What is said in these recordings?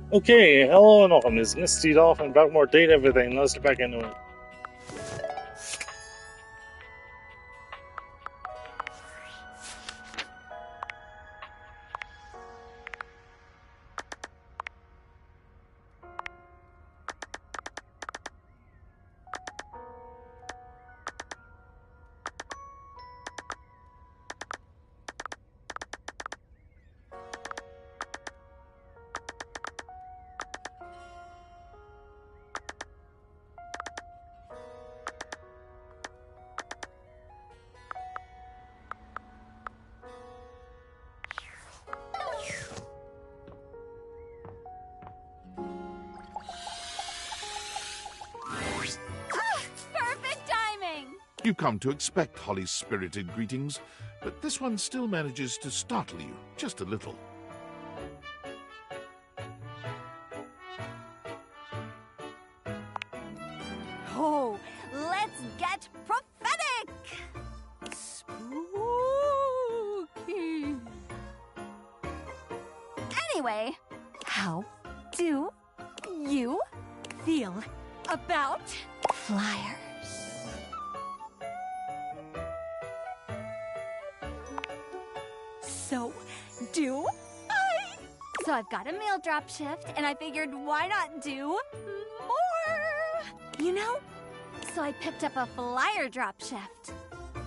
Okay, hello and welcome. It's Mistydolphin, back more date everything. Let's get back into it. Perfect timing! You come to expect Holly's spirited greetings, but this one still manages to startle you just a little. Oh, let's get prophetic! Spooky! Anyway, how do you feel about flyers? So do I. So I've got a mail drop shift, and I figured why not do more? You know? So I picked up a flyer drop shift.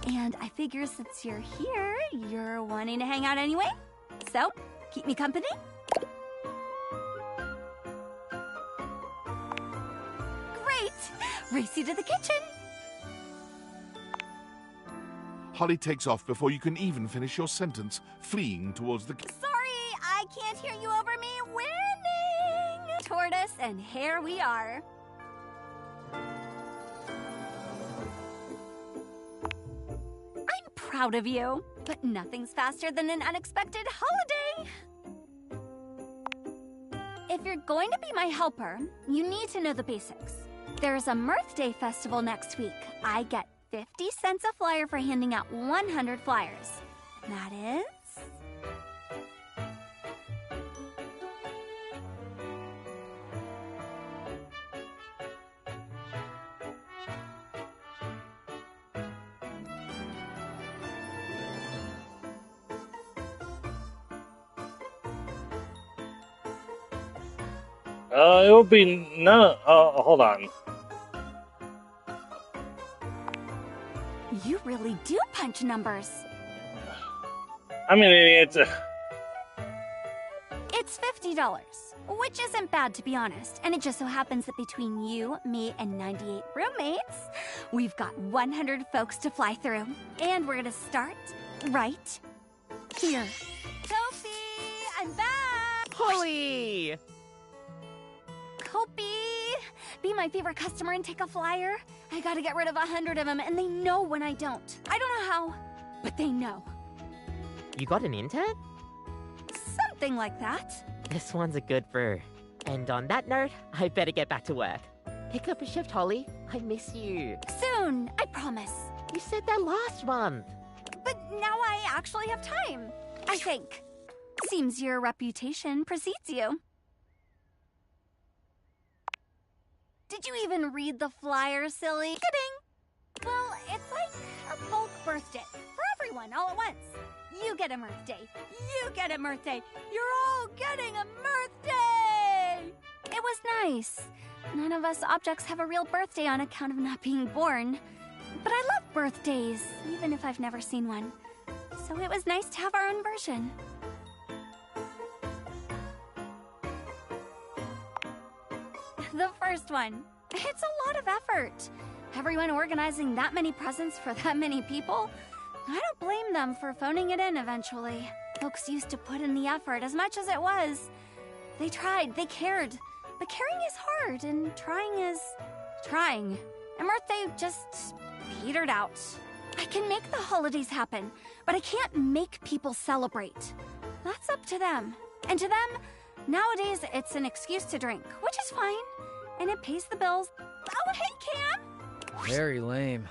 And I figure since you're here, you're wanting to hang out anyway. So, keep me company? Great! Race you to the kitchen. Holly takes off before you can even finish your sentence, fleeing towards the... Sorry, I can't hear you over me. Winning! Tortoise, and here we are. I'm proud of you, but nothing's faster than an unexpected holiday. If you're going to be my helper, you need to know the basics. There's a Mirth Day festival next week. I get 50 cents a flyer for handing out 100 flyers. That is... It will be none. Hold on. You really do punch numbers. I mean, it's. It's $50, which isn't bad to be honest. And it just so happens that between you, me, and 98 roommates, we've got 100 folks to fly through. And we're gonna start right here. Sophie, I'm back! Holly! Kopi, be my favorite customer and take a flyer. I gotta get rid of 100 of them, and they know when I don't. I don't know how, but they know. You got an intern? Something like that. This one's a good brew. And on that note, I better get back to work. Pick up a shift, Holly. I miss you. Soon, I promise. You said that last month. But now I actually have time, I think. Seems your reputation precedes you. Did you even read the flyer, silly? Kidding! Well, it's like a bulk birthday for everyone all at once. You get a Mirth Day. You get a Mirth Day. You're all getting a Mirth Day! It was nice. None of us objects have a real birthday on account of not being born. But I love birthdays, even if I've never seen one. So it was nice to have our own version. The first one. It's a lot of effort. Everyone organizing that many presents for that many people? I don't blame them for phoning it in eventually. Folks used to put in the effort as much as it was. They tried, they cared. But caring is hard, and trying is... trying. And Mirth Day just petered out. I can make the holidays happen, but I can't make people celebrate. That's up to them. And to them, nowadays it's an excuse to drink, which is fine. And it pays the bills. Oh, hey, Cam! Very lame.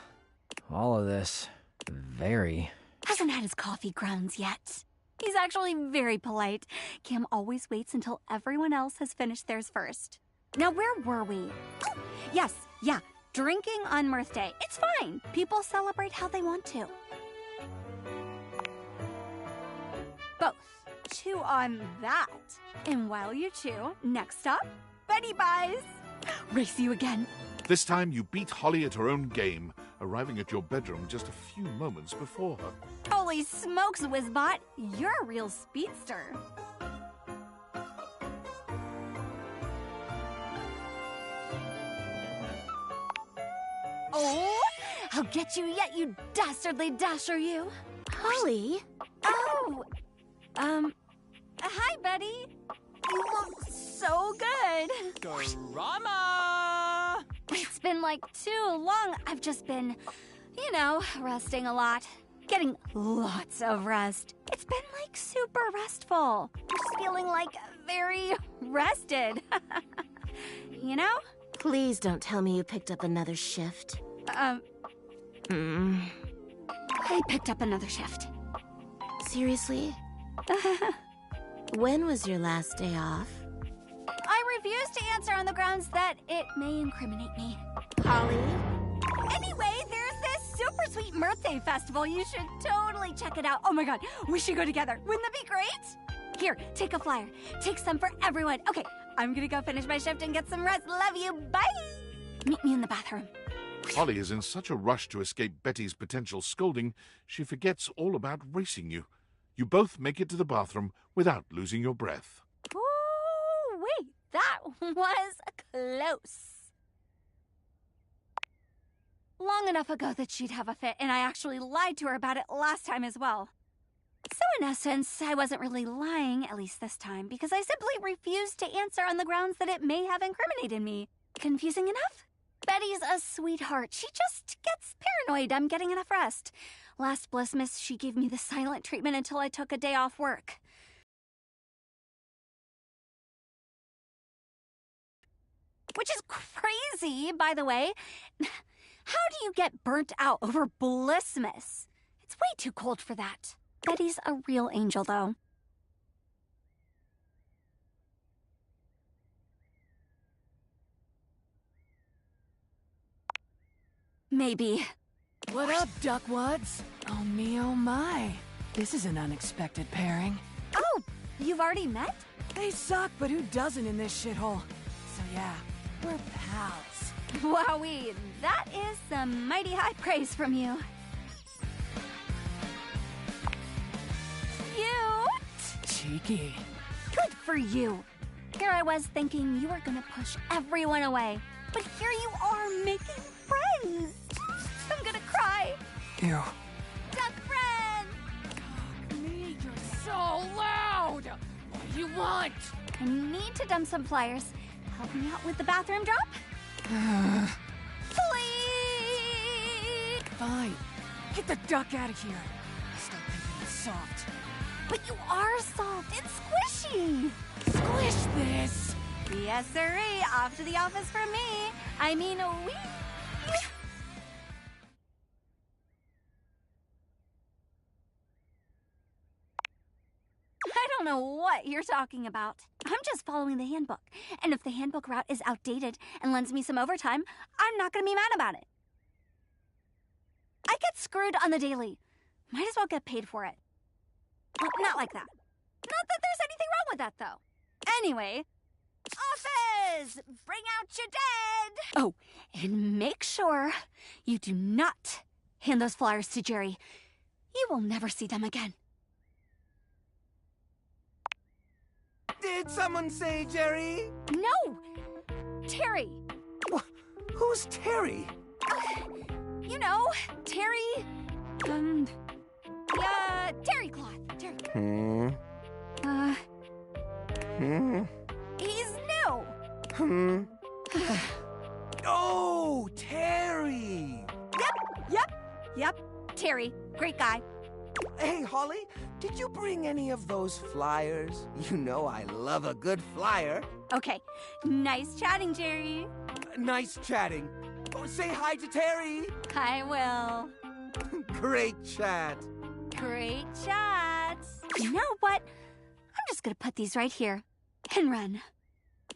All of this. Very. Hasn't had his coffee grounds yet. He's actually very polite. Cam always waits until everyone else has finished theirs first. Now, where were we? Oh, yes, yeah. Drinking on Mirth Day. It's fine. People celebrate how they want to. Both. Chew on that. And while you chew, next up, Betty buys. Race you again. This time you beat Holly at her own game, arriving at your bedroom just a few moments before her. Holy smokes, Wizbot. You're a real speedster. Oh, I'll get you yet, you dastardly dasher, you. Holly? Oh, hi, Betty. You look so good. Drama! It's been like too long. I've just been, resting a lot. Getting lots of rest. It's been like super restful. Just feeling like very rested. You know? Please don't tell me you picked up another shift. I picked up another shift. Seriously? When was your last day off? I refuse to answer on the grounds that it may incriminate me. Holly? Anyway, there's this super sweet Mirth Day festival. You should totally check it out. Oh my god, we should go together. Wouldn't that be great? Here, take a flyer. Take some for everyone. Okay, I'm gonna go finish my shift and get some rest. Love you. Bye! Meet me in the bathroom. Holly is in such a rush to escape Betty's potential scolding, she forgets all about racing you. You both make it to the bathroom without losing your breath. Ooh, wait, that was close. Long enough ago that she'd have a fit, and I actually lied to her about it last time as well. So in essence, I wasn't really lying, at least this time, because I simply refused to answer on the grounds that it may have incriminated me. Confusing enough? Betty's a sweetheart. She just gets paranoid I'm getting enough rest. Last Blissmas, she gave me the silent treatment until I took a day off work. Which is crazy, by the way. How do you get burnt out over Blissmas? It's way too cold for that. Betty's a real angel, though. Maybe. What up, duckwads? Oh me, oh my. This is an unexpected pairing. Oh, you've already met? They suck, but who doesn't in this shithole? So yeah, we're pals. Wowee, that is some mighty high praise from you. Cute! Cheeky. Good for you. Here I was thinking you were gonna push everyone away. But here you are making friends. I'm gonna cry. Ew. Duck friends! Me, you're so loud! What do you want? I need to dump some flyers. Help me out with the bathroom drop? Please! Fine. Get the duck out of here. Stop thinking it's soft. But you are soft. It's squishy. Squish this! Yes, sirree. Off to the office for me. I mean, wee. I don't know what you're talking about. I'm just following the handbook. And if the handbook route is outdated and lends me some overtime, I'm not going to be mad about it. I get screwed on the daily. Might as well get paid for it. Well, not like that. Not that there's anything wrong with that, though. Anyway, office! Bring out your dead! Oh, and make sure you do not hand those flyers to Jerry. You will never see them again. Did someone say Jerry? No! Terry! Who's Terry? You know, Terry... terry cloth. Terry. He's new. Oh, Terry! Yep. Terry. Great guy. Hey, Holly, did you bring any of those flyers? You know I love a good flyer. Okay. Nice chatting, Jerry. Nice chatting. Oh, say hi to Terry. I will. Great chat. Great chat. You know what? I'm just gonna put these right here and run.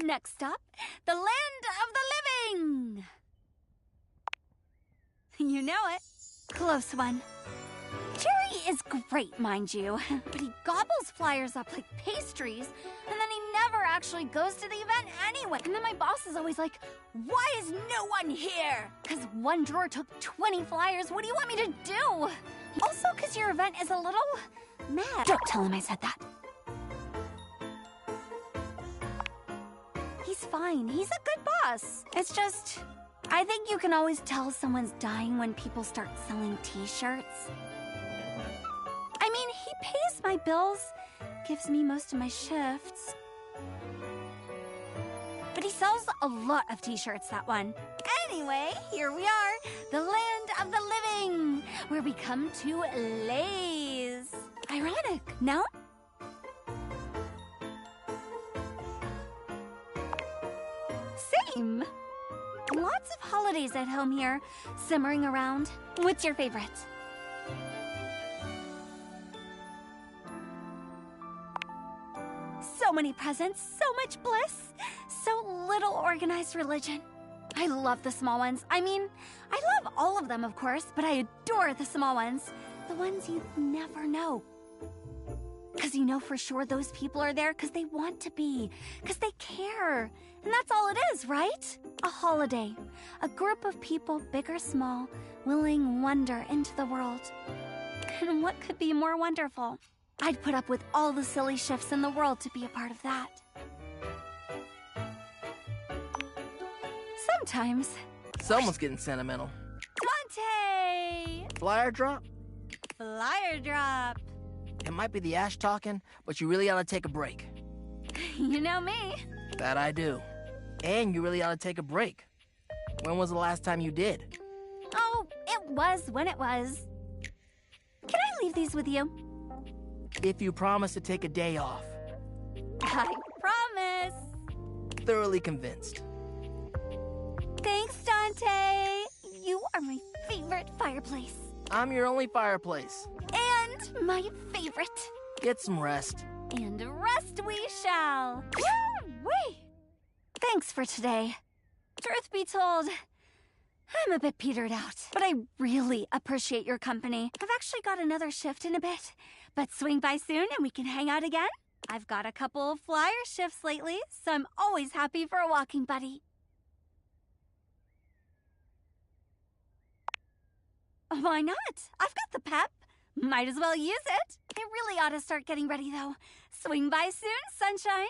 Next stop, the land of the living! You know it. Close one. Jerry is great, mind you, but he gobbles flyers up like pastries, and then he never actually goes to the event anyway. And then my boss is always like, why is no one here? Because one drawer took 20 flyers. What do you want me to do? Also, because your event is a little mad. Don't tell him I said that. He's fine. He's a good boss. It's just, I think you can always tell someone's dying when people start selling t-shirts. I mean, he pays my bills, gives me most of my shifts. But he sells a lot of t-shirts, that one. Anyway, here we are, the land of the living, where we come to laze. Ironic, no? Same. Lots of holidays at home here, simmering around. What's your favorite? So many presents, so much bliss, so little organized religion. I love the small ones. I mean, I love all of them, of course, but I adore the small ones. The ones you never know. Because you know for sure those people are there because they want to be, because they care. And that's all it is, right? A holiday. A group of people, big or small, willing wonder into the world. And what could be more wonderful? I'd put up with all the silly shifts in the world to be a part of that. Sometimes. Someone's getting sentimental. Dante! Flyer drop? Flyer drop. It might be the ash talking, but you really ought to take a break. You know me. That I do. And you really ought to take a break. When was the last time you did? Oh, it was when it was. Can I leave these with you? If you promise to take a day off. I promise. Thoroughly convinced. Thanks, Dante. You are my favorite fireplace. I'm your only fireplace. And my favorite. Get some rest. And rest we shall. Woo-wee! Thanks for today. Truth be told, I'm a bit petered out, but I really appreciate your company. I've actually got another shift in a bit, but swing by soon and we can hang out again. I've got a couple of flyer shifts lately, so I'm always happy for a walking buddy. Why not? I've got the pep. Might as well use it. I really ought to start getting ready, though. Swing by soon, sunshine.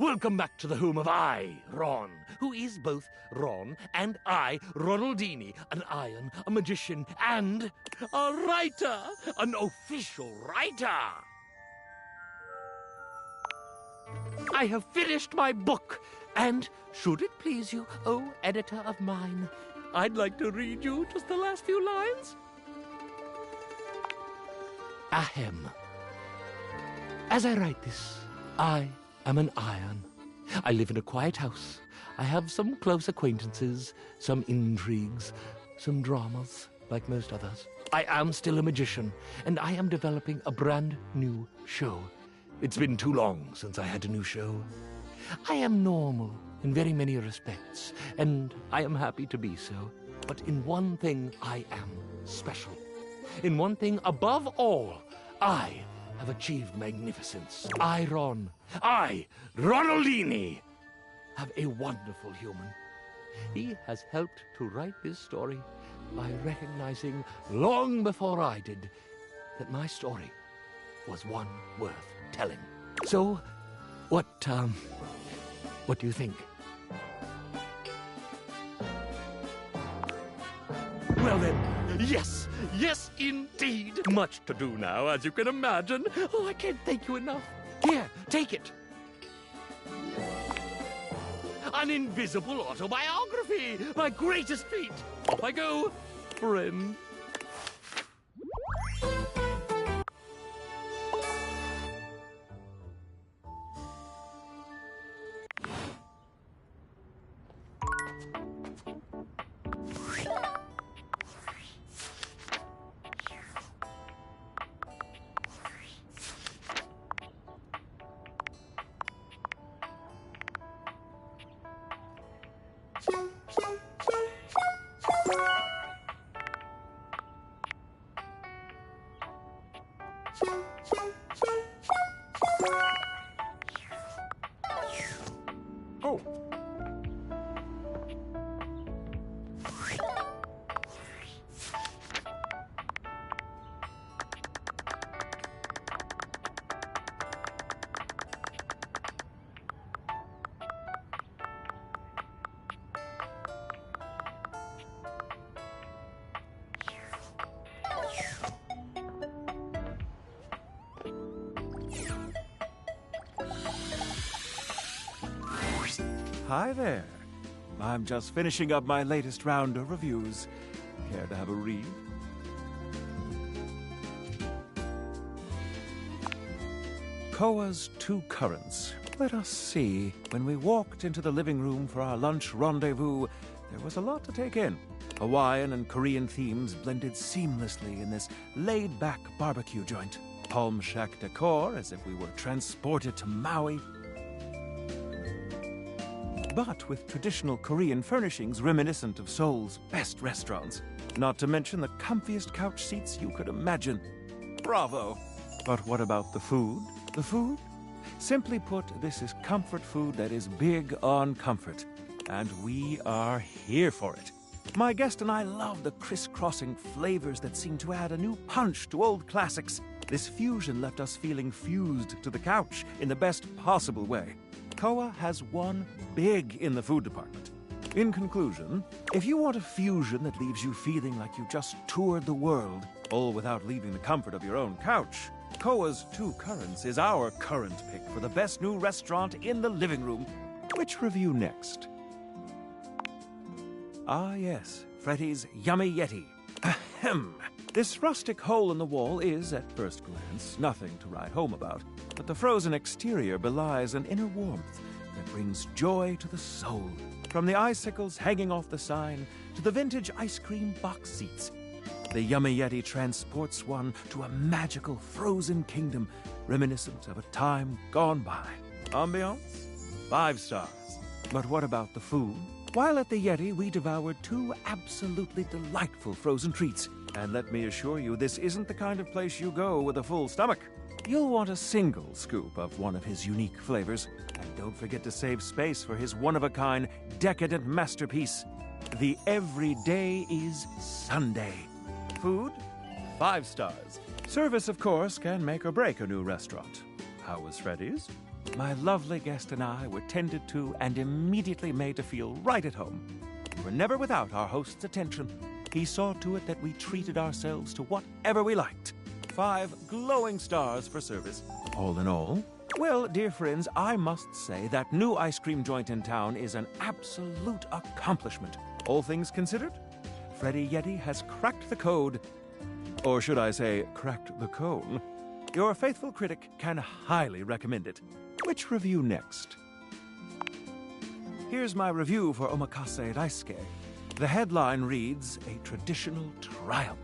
Welcome back to the home of I, Ron, who is both Ron and I, Ronaldini, an iron, a magician, and a writer, an official writer. I have finished my book, and should it please you, oh editor of mine, I'd like to read you just the last few lines. Ahem. As I write this, I am an iron. I live in a quiet house. I have some close acquaintances, some intrigues, some dramas, like most others. I am still a magician, and I am developing a brand new show. It's been too long since I had a new show. I am normal in very many respects, and I am happy to be so. But in one thing I am special. In one thing above all, I have achieved magnificence. I, Ronaldini, have a wonderful human. He has helped to write this story by recognizing long before I did that my story was one worth telling. So, what do you think? Well then, yes, yes indeed. Much to do now, as you can imagine. Oh, I can't thank you enough. Here, take it. An invisible autobiography, my greatest feat. Off I go, friend. Oh. Hi there. I'm just finishing up my latest round of reviews. Care to have a read? Koa's Two Currents. Let us see. When we walked into the living room for our lunch rendezvous, there was a lot to take in. Hawaiian and Korean themes blended seamlessly in this laid-back barbecue joint. Palm shack decor as if we were transported to Maui. But with traditional Korean furnishings reminiscent of Seoul's best restaurants. Not to mention the comfiest couch seats you could imagine. Bravo! But what about the food? The food? Simply put, this is comfort food that is big on comfort. And we are here for it. My guest and I love the crisscrossing flavors that seem to add a new punch to old classics. This fusion left us feeling fused to the couch in the best possible way. Koa has won big in the food department. In conclusion, if you want a fusion that leaves you feeling like you just toured the world, all without leaving the comfort of your own couch, Koa's Two Currents is our current pick for the best new restaurant in the living room. Which review next? Ah yes, Freddy's Yummy Yeti. Ahem. This rustic hole in the wall is, at first glance, nothing to write home about, but the frozen exterior belies an inner warmth that brings joy to the soul. From the icicles hanging off the sign to the vintage ice cream box seats, the Yummy Yeti transports one to a magical frozen kingdom reminiscent of a time gone by. Ambiance? 5 stars. But what about the food? While at the Yeti, we devoured 2 absolutely delightful frozen treats. And let me assure you, this isn't the kind of place you go with a full stomach. You'll want a single scoop of one of his unique flavors. And don't forget to save space for his one-of-a-kind, decadent masterpiece, the Everyday is Sunday. Food? 5 stars. Service, of course, can make or break a new restaurant. How was Freddy's? My lovely guest and I were tended to and immediately made to feel right at home. We were never without our host's attention. He saw to it that we treated ourselves to whatever we liked. 5 glowing stars for service. All in all, well, dear friends, I must say that new ice cream joint in town is an absolute accomplishment. All things considered, Freddy Yeti has cracked the code. Or should I say, cracked the cone. Your faithful critic can highly recommend it. Which review next? Here's my review for Omakase Daisuke. The headline reads, A Traditional Triumph.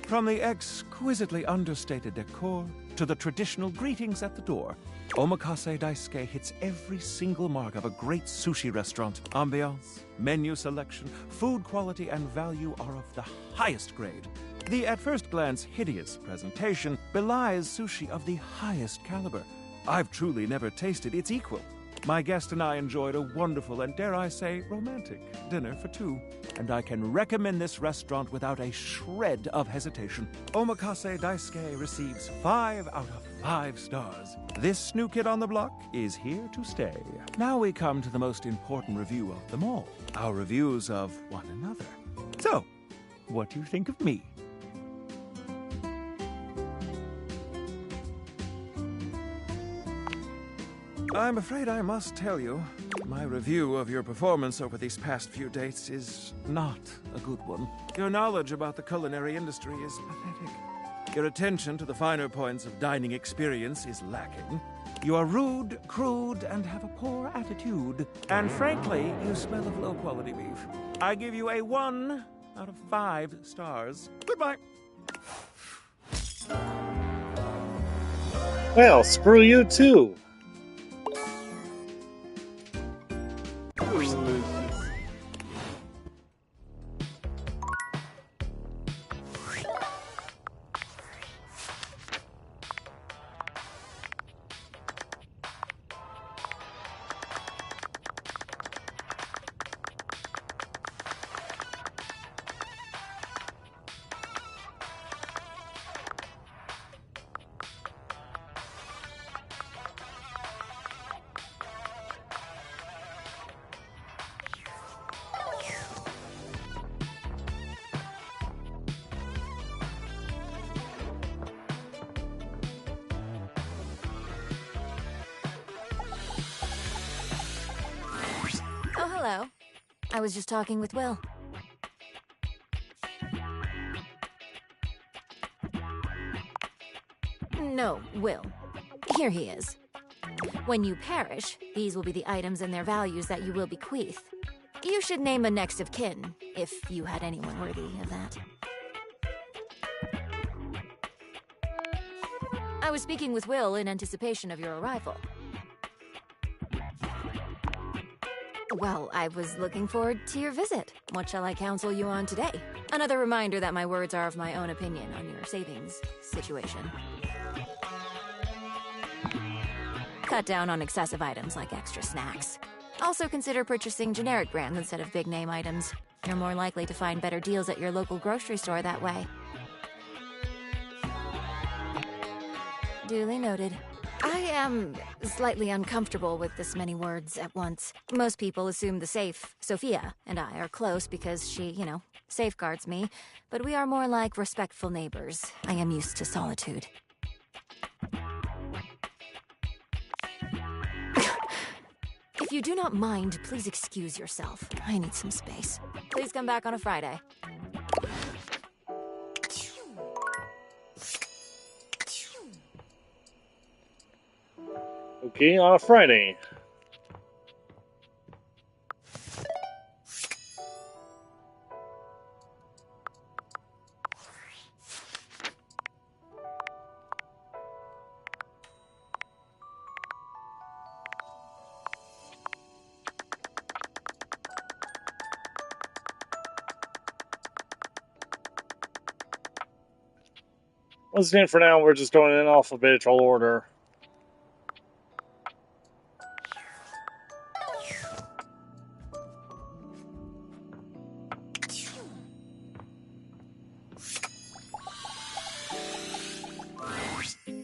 From the exquisitely understated decor to the traditional greetings at the door, Omakase Daisuke hits every single mark of a great sushi restaurant. Ambiance, menu selection, food quality, and value are of the highest grade. The at first glance hideous presentation belies sushi of the highest caliber. I've truly never tasted its equal. My guest and I enjoyed a wonderful and, dare I say, romantic dinner for 2. And I can recommend this restaurant without a shred of hesitation. Omakase Daisuke receives 5 out of 5 stars. This new kid on the block is here to stay. Now we come to the most important review of them all. Our reviews of one another. So, what do you think of me? I'm afraid I must tell you, my review of your performance over these past few dates is not a good one. Your knowledge about the culinary industry is pathetic. Your attention to the finer points of dining experience is lacking. You are rude, crude, and have a poor attitude. And frankly, you smell of low-quality beef. I give you a 1 out of 5 stars. Goodbye. Well, screw you too. I was just talking with Will. No, Will. Here he is. When you perish, these will be the items and their values that you will bequeath. You should name a next of kin, if you had anyone worthy of that. I was speaking with Will in anticipation of your arrival. Well, I was looking forward to your visit. What shall I counsel you on today? Another reminder that my words are of my own opinion on your savings situation. Cut down on excessive items like extra snacks. Also consider purchasing generic brands instead of big name items. You're more likely to find better deals at your local grocery store that way. Duly noted. I am slightly uncomfortable with this many words at once. Most people assume the safe, Sophia, and I are close because she, safeguards me, but we are more like respectful neighbors. I am used to solitude. If you do not mind, please excuse yourself. I need some space. Please come back on a Friday. Okay, on a Friday. Once again, for now, we're just going in alphabetical order.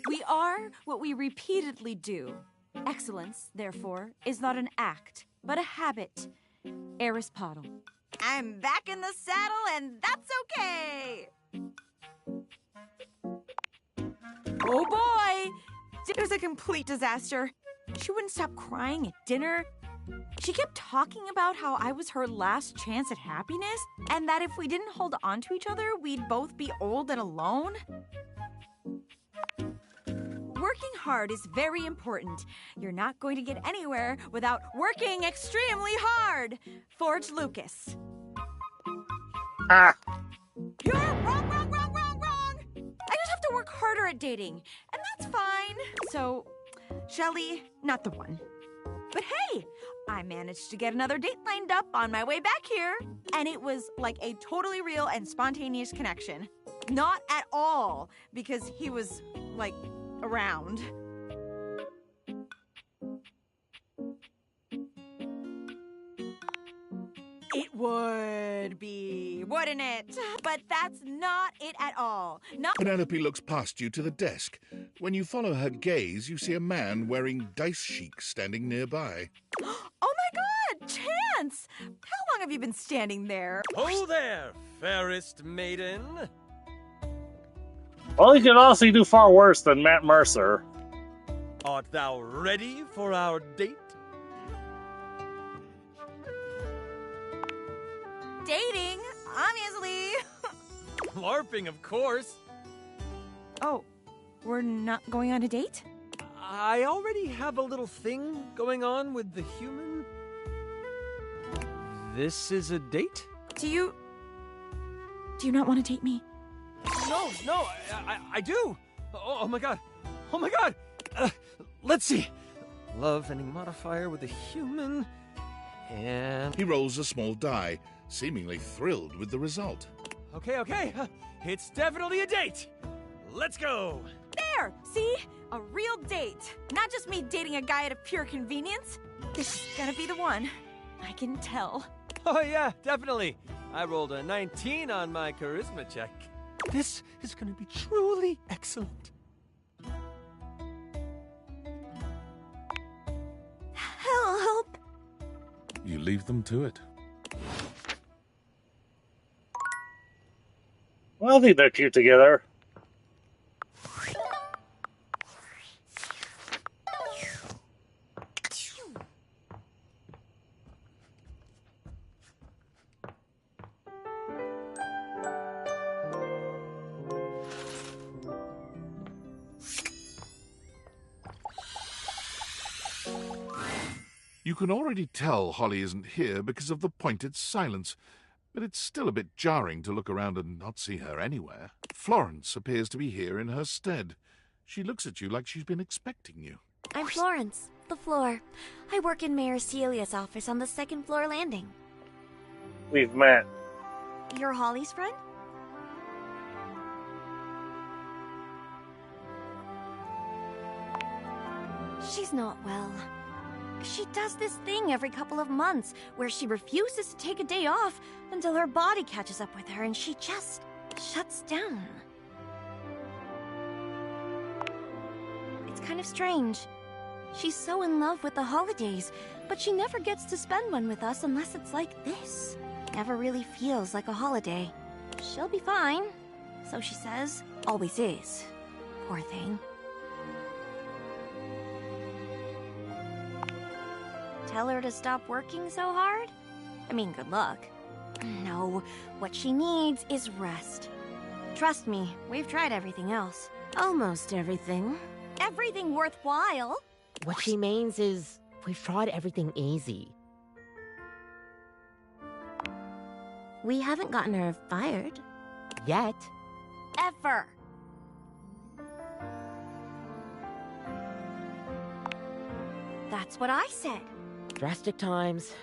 We are what we repeatedly do. Excellence, therefore, is not an act, but a habit. Aristotle. I'm back in the saddle, and that's okay! Oh boy! It was a complete disaster. She wouldn't stop crying at dinner. She kept talking about how I was her last chance at happiness, and that if we didn't hold on to each other, we'd both be old and alone. Working hard is very important. You're not going to get anywhere without working extremely hard. Forge Lucas. Ah! You're wrong! I just have to work harder at dating, and that's fine. So, Shelly, not the one. But hey, I managed to get another date lined up on my way back here, and it was like a totally real and spontaneous connection. Not at all, because he was, like, around. It would be, wouldn't it? But that's not it at all. Not. Penelope looks past you to the desk. When you follow her gaze, you see a man wearing dice chic standing nearby. Oh my God, Chance! How long have you been standing there? Ho there, fairest maiden. Well, he could also do far worse than Matt Mercer. Art thou ready for our date? Dating, obviously. LARPing, of course. Oh, we're not going on a date? I already have a little thing going on with the human. This is a date? Do you not want to date me? No, I do. Oh my God. Oh my God. Let's see. Love ending modifier with a human. And he rolls a small die, seemingly thrilled with the result. Okay. It's definitely a date. Let's go. There! See? A real date. Not just me dating a guy out of pure convenience. This is gonna be the one. I can tell. Oh yeah, definitely. I rolled a 19 on my charisma check. This is gonna be truly excellent. Help! You leave them to it. Well, I think they're cute together. You can already tell Holly isn't here because of the pointed silence, but it's still a bit jarring to look around and not see her anywhere. Florence appears to be here in her stead. She looks at you like she's been expecting you. I'm Florence, the floor. I work in Mayor Celia's office on the second floor landing. We've met. You're Holly's friend? She's not well. She does this thing every couple of months where she refuses to take a day off until her body catches up with her and she just shuts down. It's kind of strange. She's so in love with the holidays, but she never gets to spend one with us unless it's like this. Never really feels like a holiday. She'll be fine, so she says. Always is. Poor thing. Tell her to stop working so hard? I mean, good luck. No, what she needs is rest. Trust me, we've tried everything else. Almost everything. Everything worthwhile? What she means is, we've tried everything easy. We haven't gotten her fired. Yet. Ever. That's what I said. Drastic times.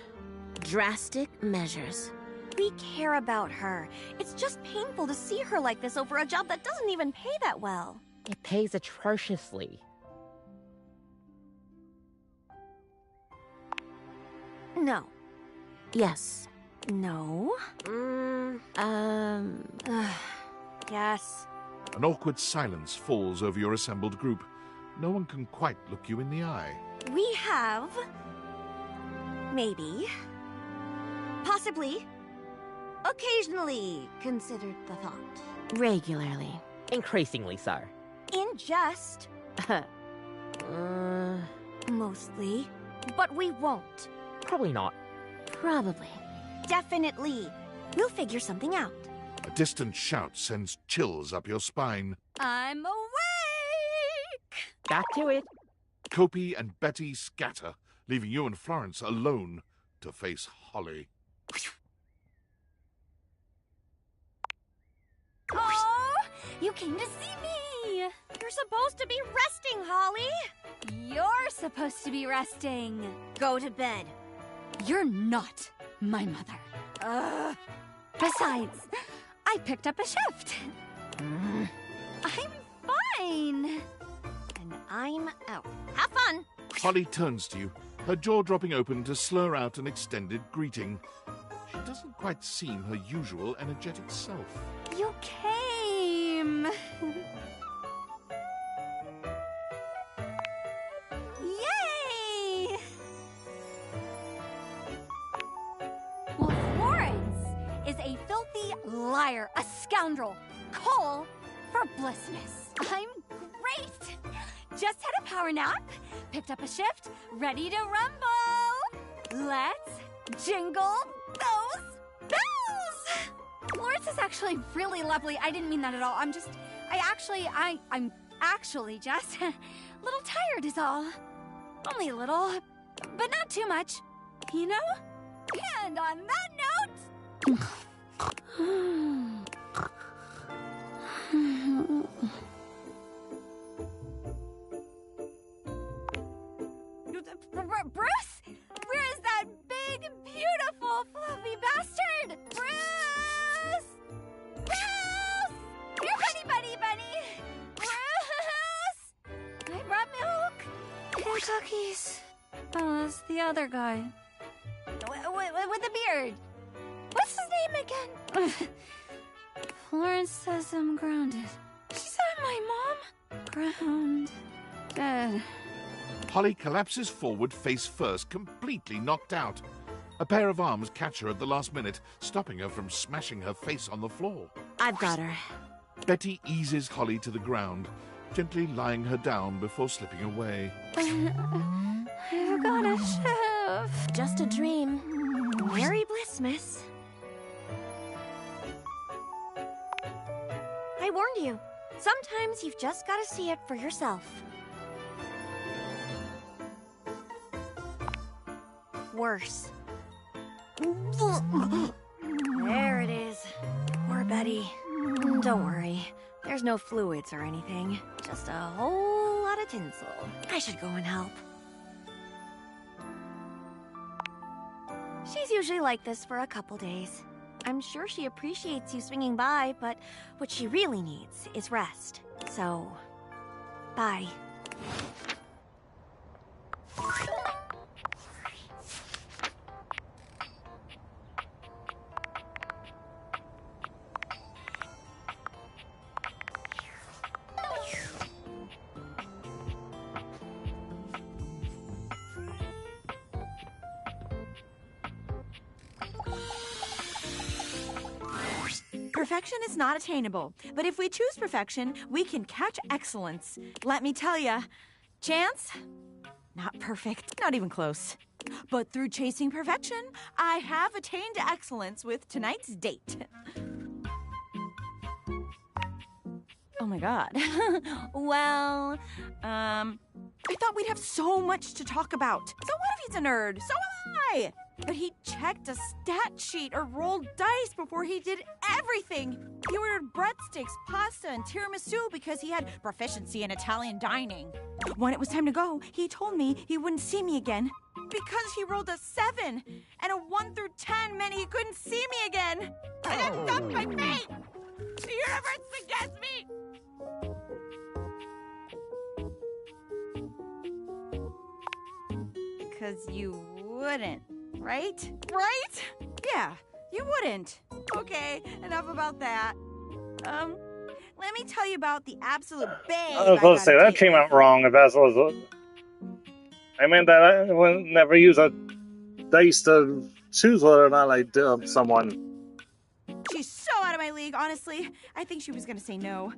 Drastic measures. We care about her. It's just painful to see her like this over a job that doesn't even pay that well. It pays atrociously. No. Yes. No. Yes. An awkward silence falls over your assembled group. No one can quite look you in the eye. We have... maybe... possibly... occasionally considered the thought. Regularly. Increasingly so. In jest. Mostly. But we won't. Probably not. Probably. Definitely. We'll figure something out. A distant shout sends chills up your spine. I'm awake! Back to it. Kopi and Betty scatter, leaving you and Florence alone to face Holly. Oh, you came to see me! You're supposed to be resting, Holly! You're supposed to be resting. Go to bed. You're not my mother. Besides, I picked up a shift. I'm fine. And I'm out. Have fun! Holly turns to you, her jaw dropping open to slur out an extended greeting. She doesn't quite seem her usual energetic self. You came. Yay! Well, Florence is a filthy liar, a scoundrel, coal for blissness. I'm great. Just had a power nap, picked up a shift, ready to rumble. Let's jingle those bells. Florence is actually really lovely. I didn't mean that at all. I'm actually just a little tired is all. Only a little, but not too much, you know? And on that note... Bruce? Where is that big, beautiful, fluffy bastard? Bruce! Bruce! Here, Bunny! Bruce! I brought milk and cookies. Oh, that's the other guy. With the beard. What's his name again? Florence says I'm grounded. She said my mom? Ground. Dead. Holly collapses forward face first, completely knocked out. A pair of arms catch her at the last minute, stopping her from smashing her face on the floor. I've got her. Betty eases Holly to the ground, gently lying her down before slipping away. I've got a shift. Just a dream. Merry Blissmas. I warned you. Sometimes you've just got to see it for yourself. worse. There it is. Poor Betty. Don't worry. There's no fluids or anything. Just a whole lot of tinsel. I should go and help. She's usually like this for a couple days. I'm sure she appreciates you swinging by, but what she really needs is rest. So, bye. Perfection is not attainable, but if we choose perfection, we can catch excellence. Let me tell ya, Chance? Not perfect, not even close. But through chasing perfection, I have attained excellence with tonight's date. Oh my god. Well, I thought we'd have so much to talk about. So what if he's a nerd? So am I! But he checked a stat sheet or rolled dice before he did everything. He ordered breadsticks, pasta, and tiramisu because he had proficiency in Italian dining. When it was time to go, he told me he wouldn't see me again because he rolled a 7, and a 1 through 10 meant he couldn't see me again. And I dumped my fate! The universe against me! Because you wouldn't. Right? Right? Yeah, you wouldn't. Okay, enough about that. Let me tell you about the absolute babe. I was going to say, that came out wrong if that was... I meant that I would never use a dice to choose whether or not I dump someone. She's so out of my league, honestly. I think she was going to say no.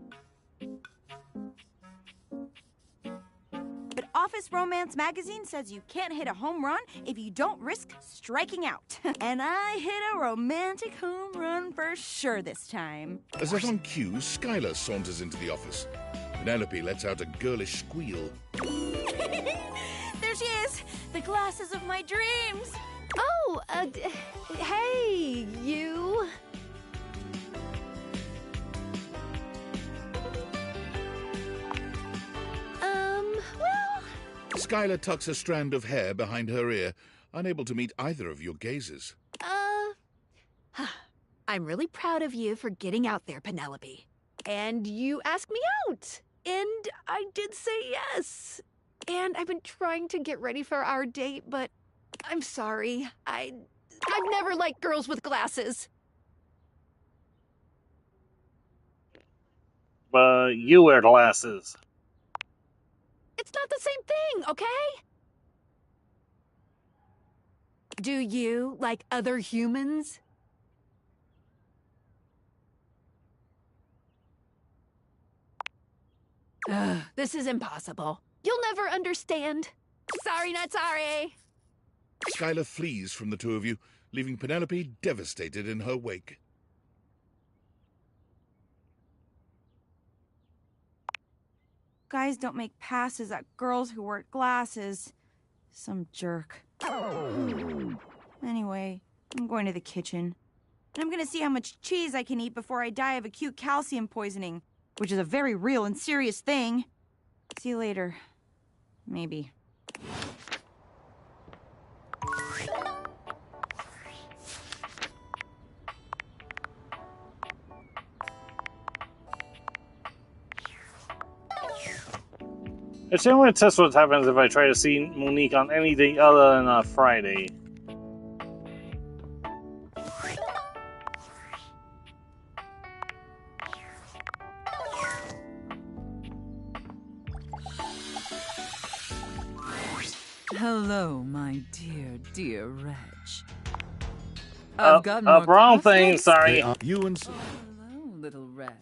But Office Romance Magazine says you can't hit a home run if you don't risk striking out. And I hit a romantic home run for sure this time. As if on cue, Skylar saunters into the office. Penelope lets out a girlish squeal. There she is! The glasses of my dreams! Oh, hey, you. Well... Skylar tucks a strand of hair behind her ear, unable to meet either of your gazes. I'm really proud of you for getting out there, Penelope. And you asked me out. And I did say yes. And I've been trying to get ready for our date, but I'm sorry. I've never liked girls with glasses. But you wear glasses. It's not the same thing, okay? Do you like other humans? This is impossible. You'll never understand. Sorry, not sorry. Skylar flees from the two of you, leaving Penelope devastated in her wake. Guys don't make passes at girls who wear glasses. Some jerk. Anyway, I'm going to the kitchen. And I'm gonna see how much cheese I can eat before I die of acute calcium poisoning, which is a very real and serious thing. See you later. Maybe. It's the only test what happens if I try to see Monique on anything other than a Friday. Hello, my dear, dear Reg. Wrong thing, sorry. You and... Hello, little Reg.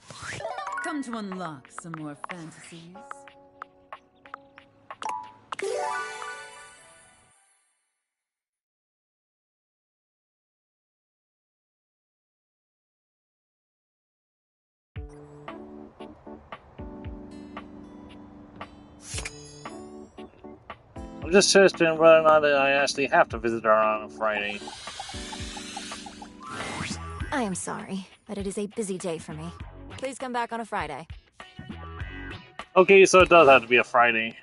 Come to unlock some more fantasies. At I'm just testing whether or not I actually have to visit her on a Friday. I am sorry, but it is a busy day for me. Please come back on a Friday. Okay, so it does have to be a Friday.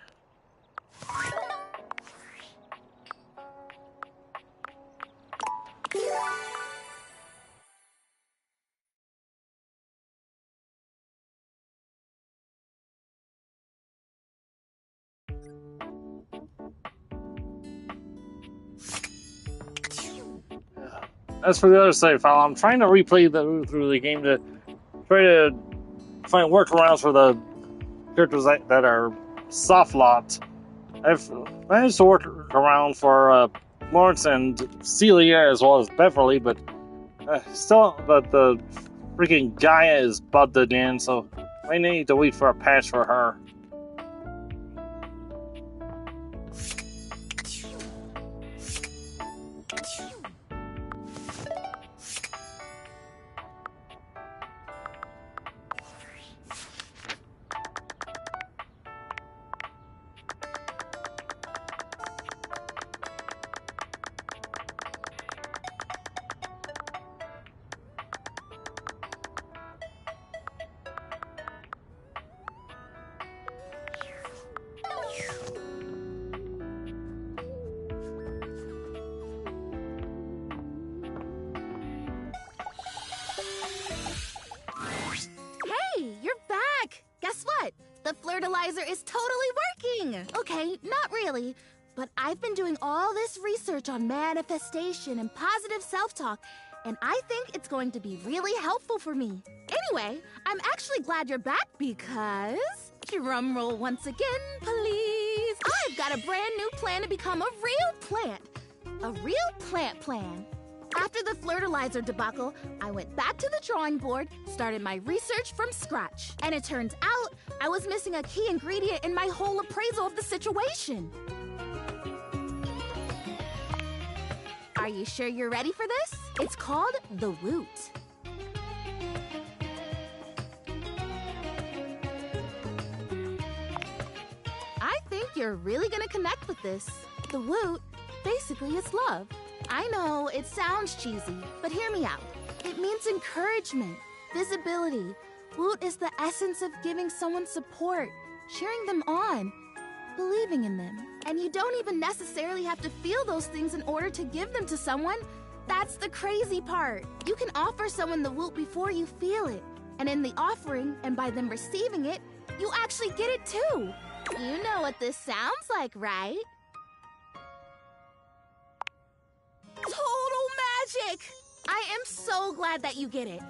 As for the other side file, I'm trying to replay through the game to try to find workarounds for the characters that are soft locked. I've managed to work around for Lawrence and Celia as well as Beverly, but still, the freaking Gaia is butted in, so I need to wait for a patch for her. The flirtilizer is totally working! Okay, not really, but I've been doing all this research on manifestation and positive self-talk, and I think it's going to be really helpful for me. Anyway, I'm actually glad you're back because... drumroll once again, please. I've got a brand new plan to become a real plant. A real plant plan. After the flirtilizer debacle, I went back to the drawing board, started my research from scratch. And it turns out I was missing a key ingredient in my whole appraisal of the situation. Are you sure you're ready for this? It's called the Woot. I think you're really gonna connect with this. The Woot basically is love. I know, it sounds cheesy, but hear me out. It means encouragement, visibility. Woot is the essence of giving someone support, cheering them on, believing in them. And you don't even necessarily have to feel those things in order to give them to someone. That's the crazy part. You can offer someone the Woot before you feel it. And in the offering, and by them receiving it, you actually get it too. You know what this sounds like, right? Total magic! I am so glad that you get it.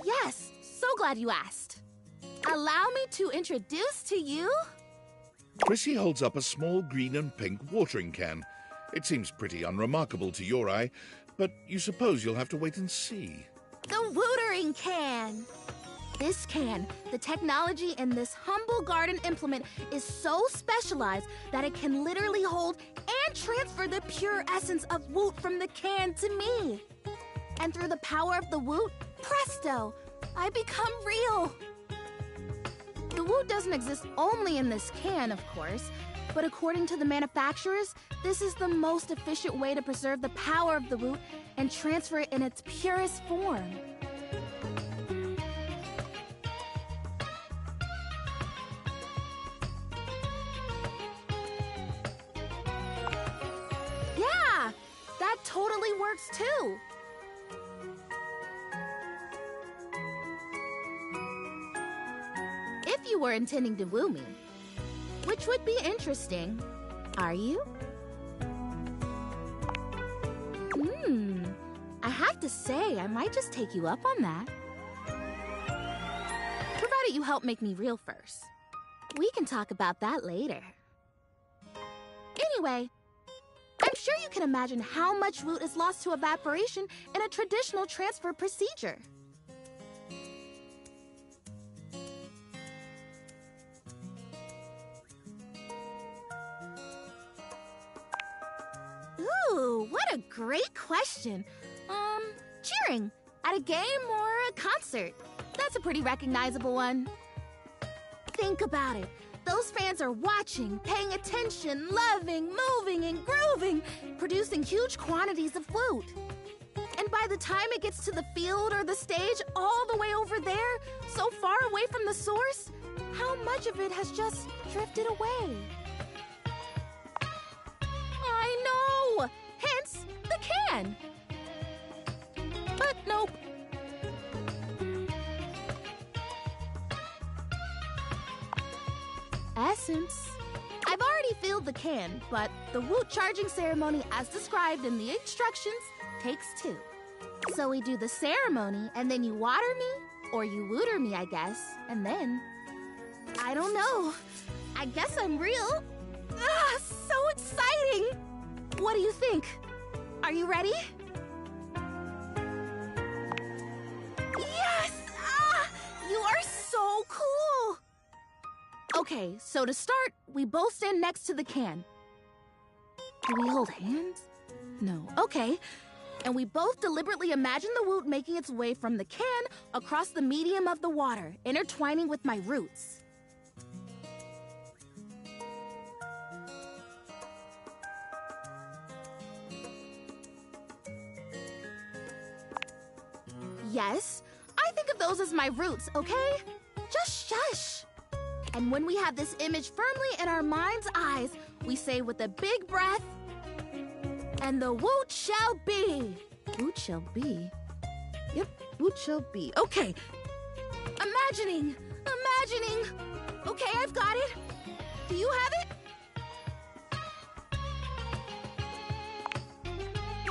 Yes, so glad you asked. Allow me to introduce to you... Chrissy holds up a small green and pink watering can. It seems pretty unremarkable to your eye, but you suppose you'll have to wait and see. The Wootering Can! This can, the technology in this humble garden implement is so specialized that it can literally hold and transfer the pure essence of Woot from the can to me. And through the power of the Woot, presto, I become real. The Woot doesn't exist only in this can, of course, but according to the manufacturers, this is the most efficient way to preserve the power of the Woot and transfer it in its purest form. Yeah, that totally works too. If you were intending to woo me, which would be interesting, are you? I have to say, I might just take you up on that. Provided you help make me real first. We can talk about that later. Anyway, I'm sure you can imagine how much Woot is lost to evaporation in a traditional transfer procedure. Ooh, what a great question. Cheering. At a game or a concert? That's a pretty recognizable one. think about it. Those fans are watching, paying attention, loving, moving, and grooving, producing huge quantities of loot. And by the time it gets to the field or the stage, all the way over there, so far away from the source, how much of it has just drifted away? I know! Hence, the can! But nope. Essence. I've already filled the can, but the woot charging ceremony as described in the instructions takes 2. So we do the ceremony, and then you water me, or you wooter me, I guess, and then... I don't know. I guess I'm real. Ah, so exciting! What do you think? Are you ready? Yes! Ah! You are so cool! Okay, so to start, we both stand next to the can. Do we hold hands? No. Okay. And we both deliberately imagine the woot making its way from the can across the medium of the water, intertwining with my roots. Yes, I think of those as my roots, okay? Just shush. And when we have this image firmly in our mind's eyes, we say with a big breath, and the woot shall be. Woot shall be? Yep, woot shall be. Okay. Imagining. Okay, I've got it. Do you have it?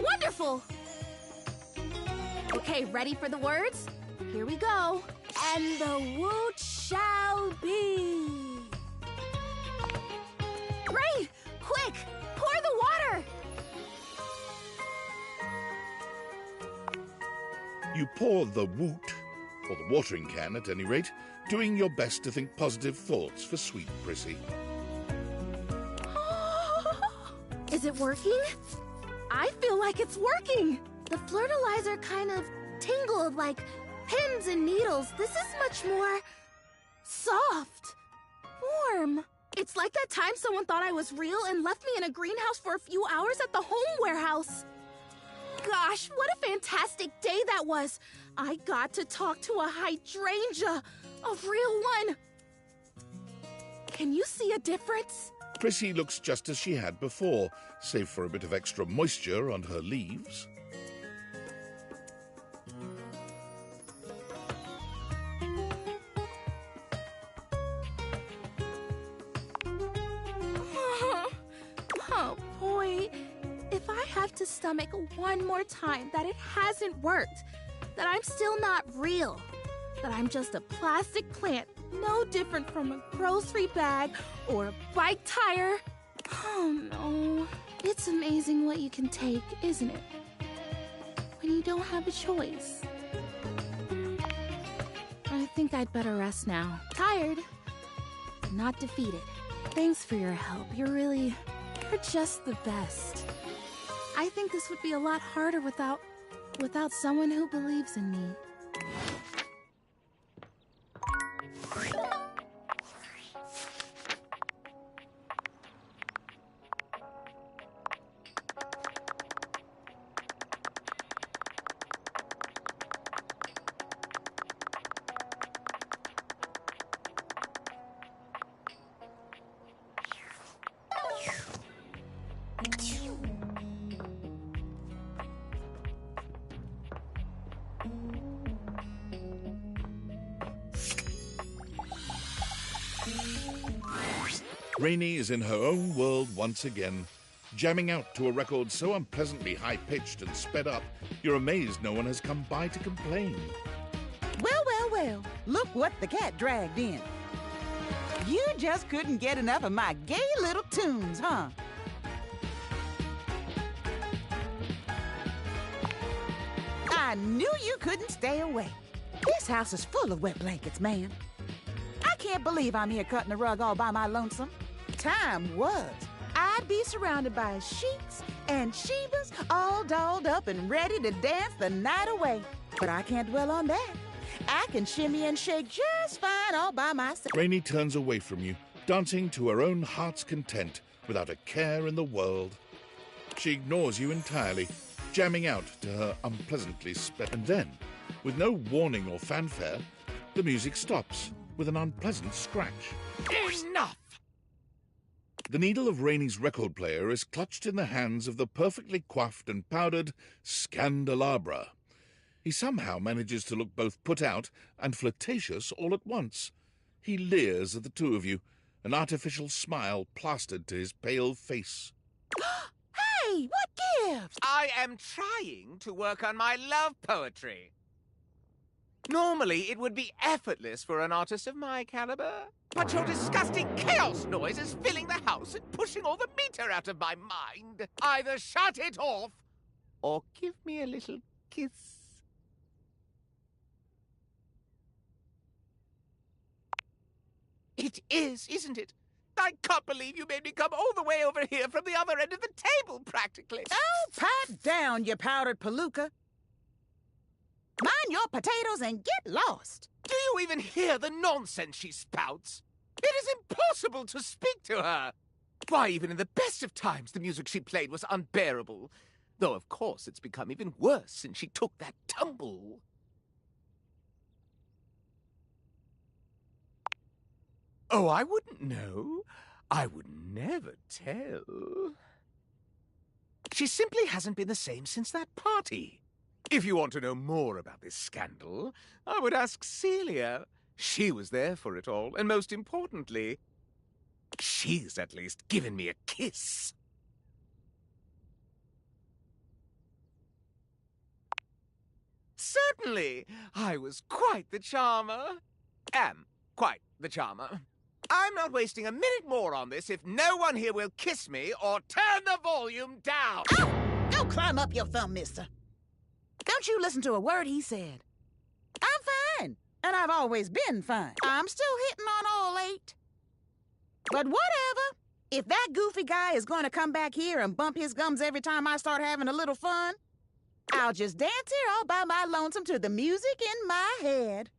Wonderful. Okay, ready for the words? Here we go. And the woot shall be. Great! Quick! Pour the water! You pour the woot, or the watering can at any rate, doing your best to think positive thoughts for sweet Prissy. Is it working? I feel like it's working! The fertilizer kind of tingled like pins and needles. This is much more soft, warm. It's like that time someone thought I was real and left me in a greenhouse for a few hours at the home warehouse. Gosh, what a fantastic day that was. I got to talk to a hydrangea, a real one. Can you see a difference? Prissy looks just as she had before, save for a bit of extra moisture on her leaves. Oh boy, if I have to stomach one more time that it hasn't worked, that I'm still not real, that I'm just a plastic plant, no different from a grocery bag or a bike tire. Oh no, it's amazing what you can take, isn't it? When you don't have a choice. I think I'd better rest now. Tired, but not defeated. Thanks for your help. You're just the best. I think this would be a lot harder without someone who believes in me. Rainey is in her own world once again, jamming out to a record so unpleasantly high-pitched and sped up, you're amazed no one has come by to complain. Well, look what the cat dragged in. You just couldn't get enough of my gay little tunes, huh? I knew you couldn't stay away. This house is full of wet blankets, man. I can't believe I'm here cutting the rug all by my lonesome. Time was, I'd be surrounded by sheiks and shebas all dolled up and ready to dance the night away. But I can't dwell on that. I can shimmy and shake just fine all by myself. Rainey turns away from you, dancing to her own heart's content, without a care in the world. She ignores you entirely, jamming out to her unpleasantly and then, with no warning or fanfare, the music stops with an unpleasant scratch. Enough! The needle of Rainey's record player is clutched in the hands of the perfectly coiffed and powdered Scandelabra. He somehow manages to look both put out and flirtatious all at once. He leers at the two of you, an artificial smile plastered to his pale face. Hey, what gives? I am trying to work on my love poetry. Normally, it would be effortless for an artist of my caliber. But your disgusting chaos noise is filling the house and pushing all the meter out of my mind. Either shut it off, or give me a little kiss. It is, isn't it? I can't believe you made me come all the way over here from the other end of the table, practically. Oh, pipe down, you powdered palooka. Mind your potatoes and get lost. Do you even hear the nonsense she spouts? It is impossible to speak to her. Why, even in the best of times, the music she played was unbearable. Though, of course, it's become even worse since she took that tumble. Oh, I wouldn't know. I would never tell. She simply hasn't been the same since that party. If you want to know more about this scandal, I would ask Celia. She was there for it all, and most importantly, she's at least given me a kiss. Certainly, I was quite the charmer. Am quite the charmer. I'm not wasting a minute more on this if no one here will kiss me or turn the volume down. Oh, go climb up your thumb, mister. Don't you listen to a word he said. I'm fine, and I've always been fine. I'm still hitting on all 8. But whatever. If that goofy guy is going to come back here and bump his gums every time I start having a little fun, I'll just dance here all by my lonesome to the music in my head.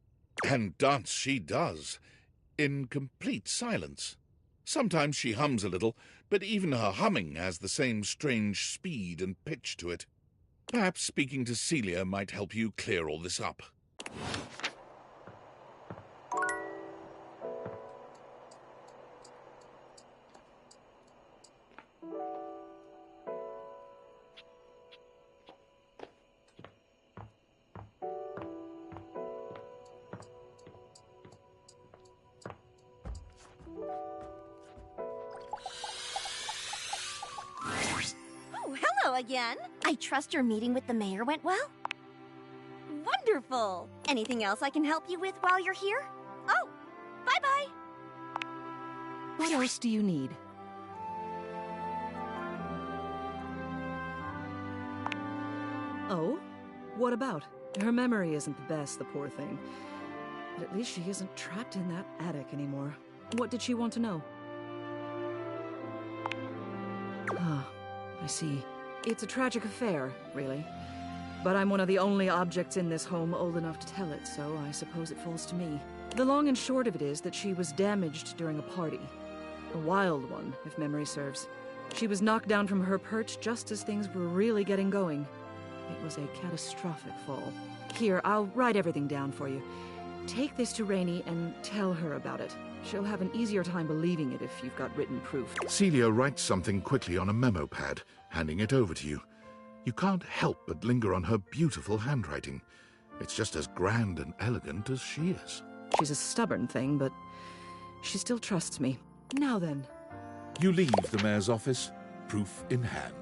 And dance she does, in complete silence. Sometimes she hums a little, but even her humming has the same strange speed and pitch to it. Perhaps speaking to Celia might help you clear all this up. Again. I trust your meeting with the mayor went well? Wonderful! Anything else I can help you with while you're here? Oh, bye-bye! What else do you need? Oh? What about? Her memory isn't the best, the poor thing. But at least she isn't trapped in that attic anymore. What did she want to know? Ah, I see. It's a tragic affair, really. But I'm one of the only objects in this home old enough to tell it, so I suppose it falls to me. The long and short of it is that she was damaged during a party. A wild one, if memory serves. She was knocked down from her perch just as things were really getting going. It was a catastrophic fall. Here, I'll write everything down for you. Take this to Rainey and tell her about it. She'll have an easier time believing it if you've got written proof. Celia writes something quickly on a memo pad, handing it over to you. You can't help but linger on her beautiful handwriting. It's just as grand and elegant as she is. She's a stubborn thing, but she still trusts me. Now then. You leave the mayor's office, proof in hand.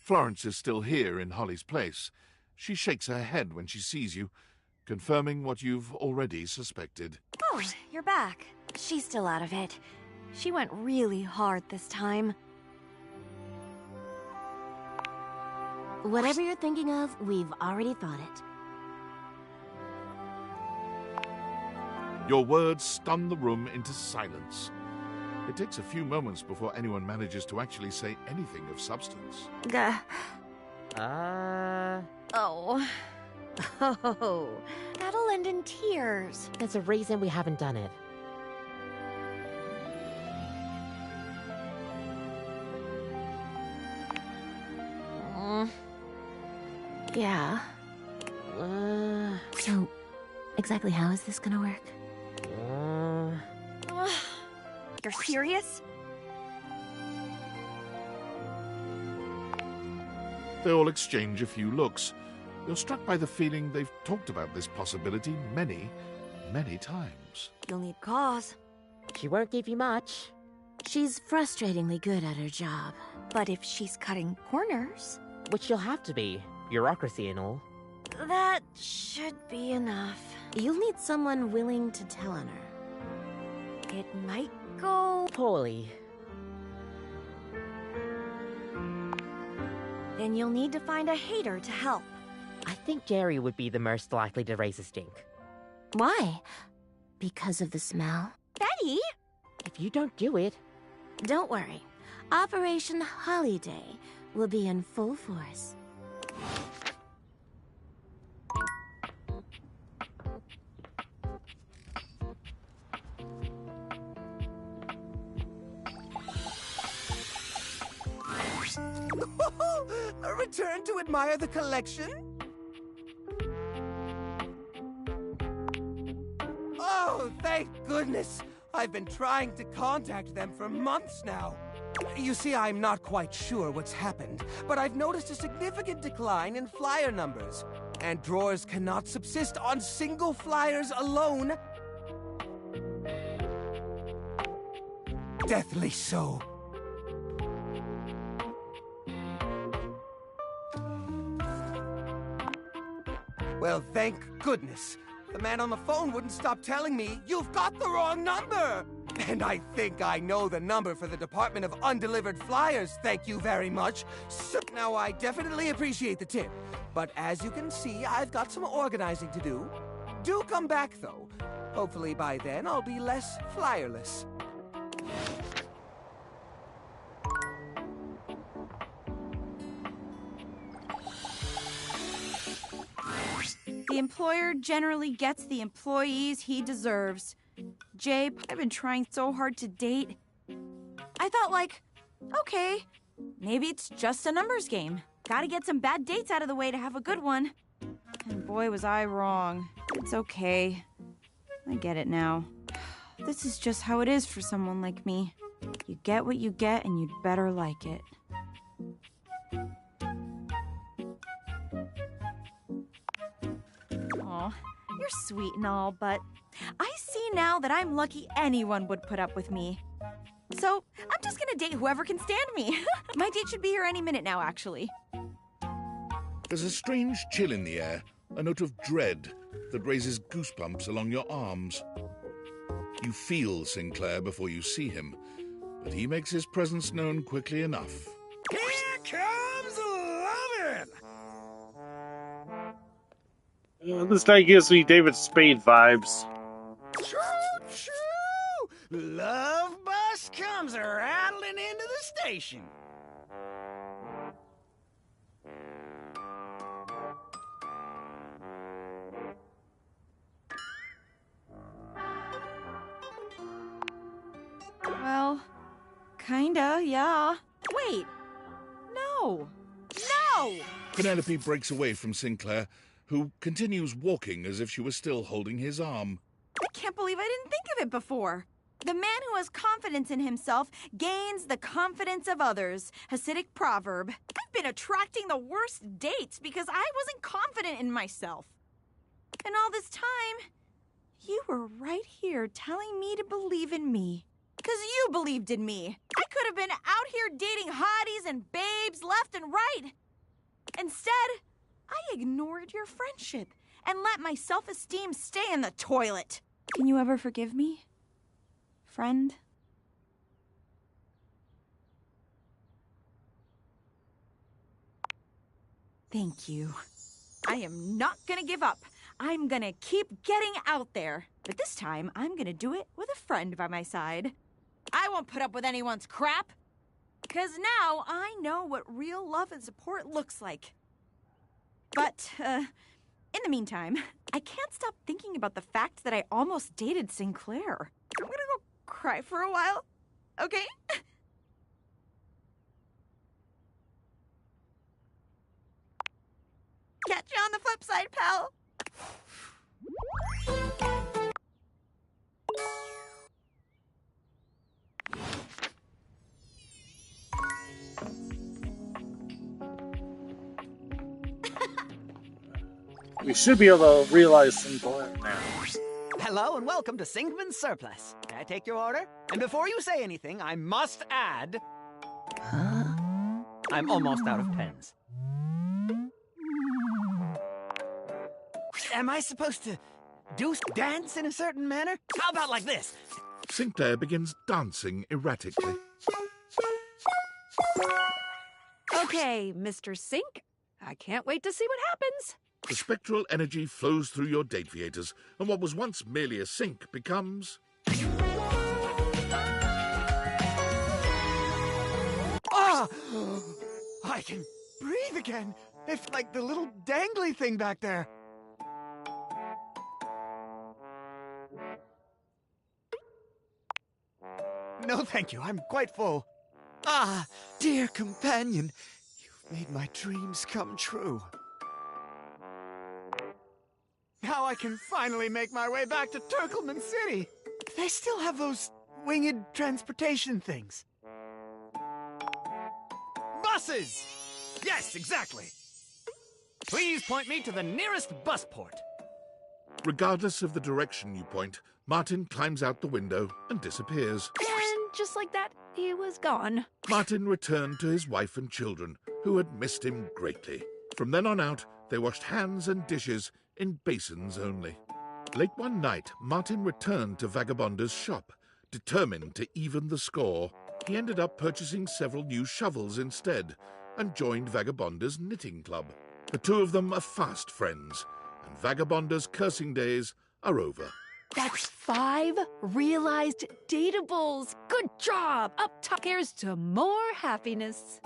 Florence is still here in Holly's place. She shakes her head when she sees you, confirming what you've already suspected. Oh, you're back. She's still out of it. She went really hard this time. Whatever you're thinking of, we've already thought it. Your words stun the room into silence. It takes a few moments before anyone manages to actually say anything of substance. Oh. Oh. That'll end in tears. There's a reason we haven't done it. Yeah. So, exactly how is this gonna work? You're serious? They all exchange a few looks. You're struck by the feeling they've talked about this possibility many, many times. You'll need cause. She won't give you much. She's frustratingly good at her job. But if she's cutting corners... Which you'll have to be. Bureaucracy and all. That should be enough. You'll need someone willing to tell on her. It might go... poorly. Then you'll need to find a hater to help. I think Jerry would be the most likely to raise a stink. Why? Because of the smell? Betty! If you don't do it... Don't worry. Operation Holiday will be in full force. A return to admire the collection? Oh, thank goodness! I've been trying to contact them for months now. You see, I'm not quite sure what's happened, but I've noticed a significant decline in flyer numbers. And drawers cannot subsist on single flyers alone. Deathly so. Well, thank goodness. The man on the phone wouldn't stop telling me, "You've got the wrong number!" And I think I know the number for the Department of Undelivered Flyers, thank you very much. So now, I definitely appreciate the tip. But as you can see, I've got some organizing to do. Do come back, though. Hopefully by then, I'll be less flyerless. The employer generally gets the employees he deserves. Jay, I've been trying so hard to date. I thought, like, okay, maybe it's just a numbers game. Gotta get some bad dates out of the way to have a good one. And boy, was I wrong. It's okay. I get it now. This is just how it is for someone like me. You get what you get, and you'd better like it. Aw, you're sweet and all, but I see now that I'm lucky anyone would put up with me. So, I'm just gonna date whoever can stand me. My date should be here any minute now, actually. There's a strange chill in the air, a note of dread that raises goosebumps along your arms. You feel Sinclair before you see him, but he makes his presence known quickly enough. Here comes lovin'! This guy gives me David Spade vibes. Choo-choo! Love bus comes rattling into the station. Well, kinda, yeah. Wait. No. No! Penelope breaks away from Sinclair, who continues walking as if she was still holding his arm. I can't believe I didn't think of it before. The man who has confidence in himself gains the confidence of others. Hasidic proverb. I've been attracting the worst dates because I wasn't confident in myself. And all this time, you were right here telling me to believe in me. Because you believed in me. I could have been out here dating hotties and babes left and right. Instead, I ignored your friendship and let my self-esteem stay in the toilet. Can you ever forgive me, friend? Thank you. I am not gonna give up. I'm gonna keep getting out there. But this time, I'm gonna do it with a friend by my side. I won't put up with anyone's crap. 'Cause now I know what real love and support looks like. But, in the meantime, I can't stop thinking about the fact that I almost dated Sinclair. I'm gonna go cry for a while, okay? Catch you on the flip side, pal. We should be able to realize Sinclair now. Hello and welcome to Sinkman's Surplus. May I take your order? And before you say anything, I must add... Huh? I'm almost out of pens. Am I supposed to dance in a certain manner? How about like this? Sinclair begins dancing erratically. Okay, Mr. Sink. I can't wait to see what happens. The spectral energy flows through your date viators, and what was once merely a sink becomes... Ah! I can breathe again. It's like the little dangly thing back there. No, thank you. I'm quite full. Ah, dear companion, you've made my dreams come true. Now I can finally make my way back to Turkleman City. They still have those winged transportation things. Buses! Yes, exactly. Please point me to the nearest bus port. Regardless of the direction you point, Martin climbs out the window and disappears. And just like that, he was gone. Martin returned to his wife and children, who had missed him greatly. From then on out, they washed hands and dishes in basins only. Late one night, Martin returned to Vagabonder's shop, determined to even the score. He ended up purchasing several new shovels instead, and joined Vagabonder's knitting club. The two of them are fast friends, and Vagabonder's cursing days are over. That's 5 realized dateables. Good job. Up top. Here's to more happiness.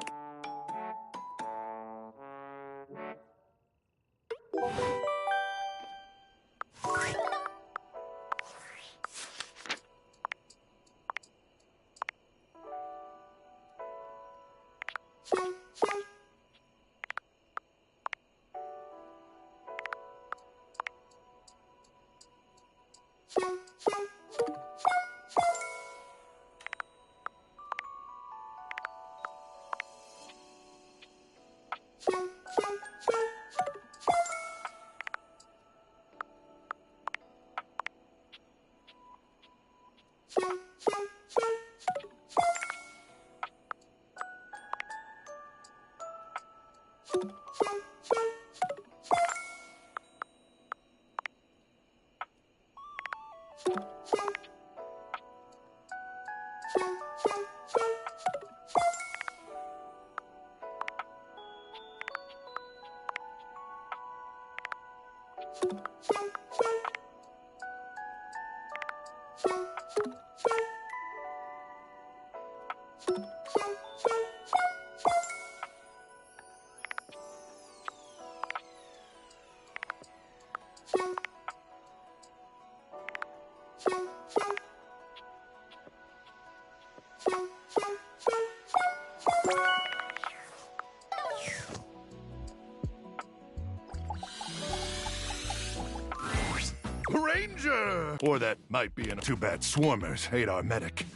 Ranger! Or that might be in. Too bad Swarmers hate our medic.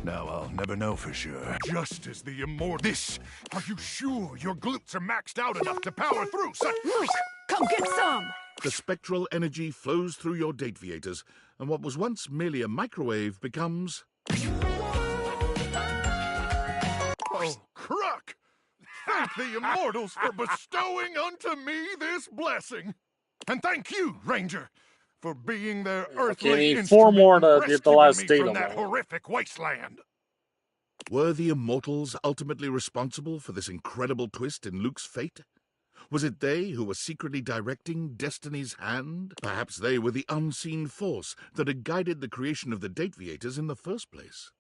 Now I'll never know for sure. Just as the immortal. This! Are you sure your glutes are maxed out enough to power through such. Luke, come get some! The spectral energy flows through your date viators, and what was once merely a microwave becomes... Oh, Crook! Thank the immortals for bestowing unto me this blessing! And thank you, Ranger, for being their Okay, earthly need 4 more instrument in to get the rescuing last me data from that moment. horrific wasteland. Were the Immortals ultimately responsible for this incredible twist in Luke's fate? Was it they who were secretly directing destiny's hand? Perhaps they were the unseen force that had guided the creation of the Dateviators in the first place.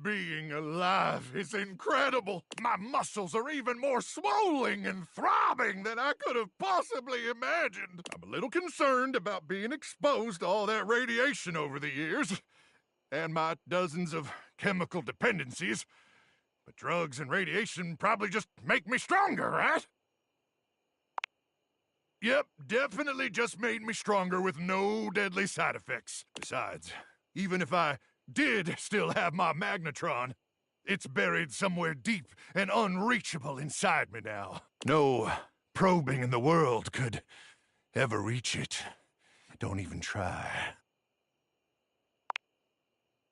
Being alive is incredible. My muscles are even more swollen and throbbing than I could have possibly imagined. I'm a little concerned about being exposed to all that radiation over the years, and my dozens of chemical dependencies. But drugs and radiation probably just make me stronger, right? Yep, definitely just made me stronger with no deadly side effects. Besides, even if I did still have my magnetron, it's buried somewhere deep and unreachable inside me now. No probing in the world could ever reach it. Don't even try.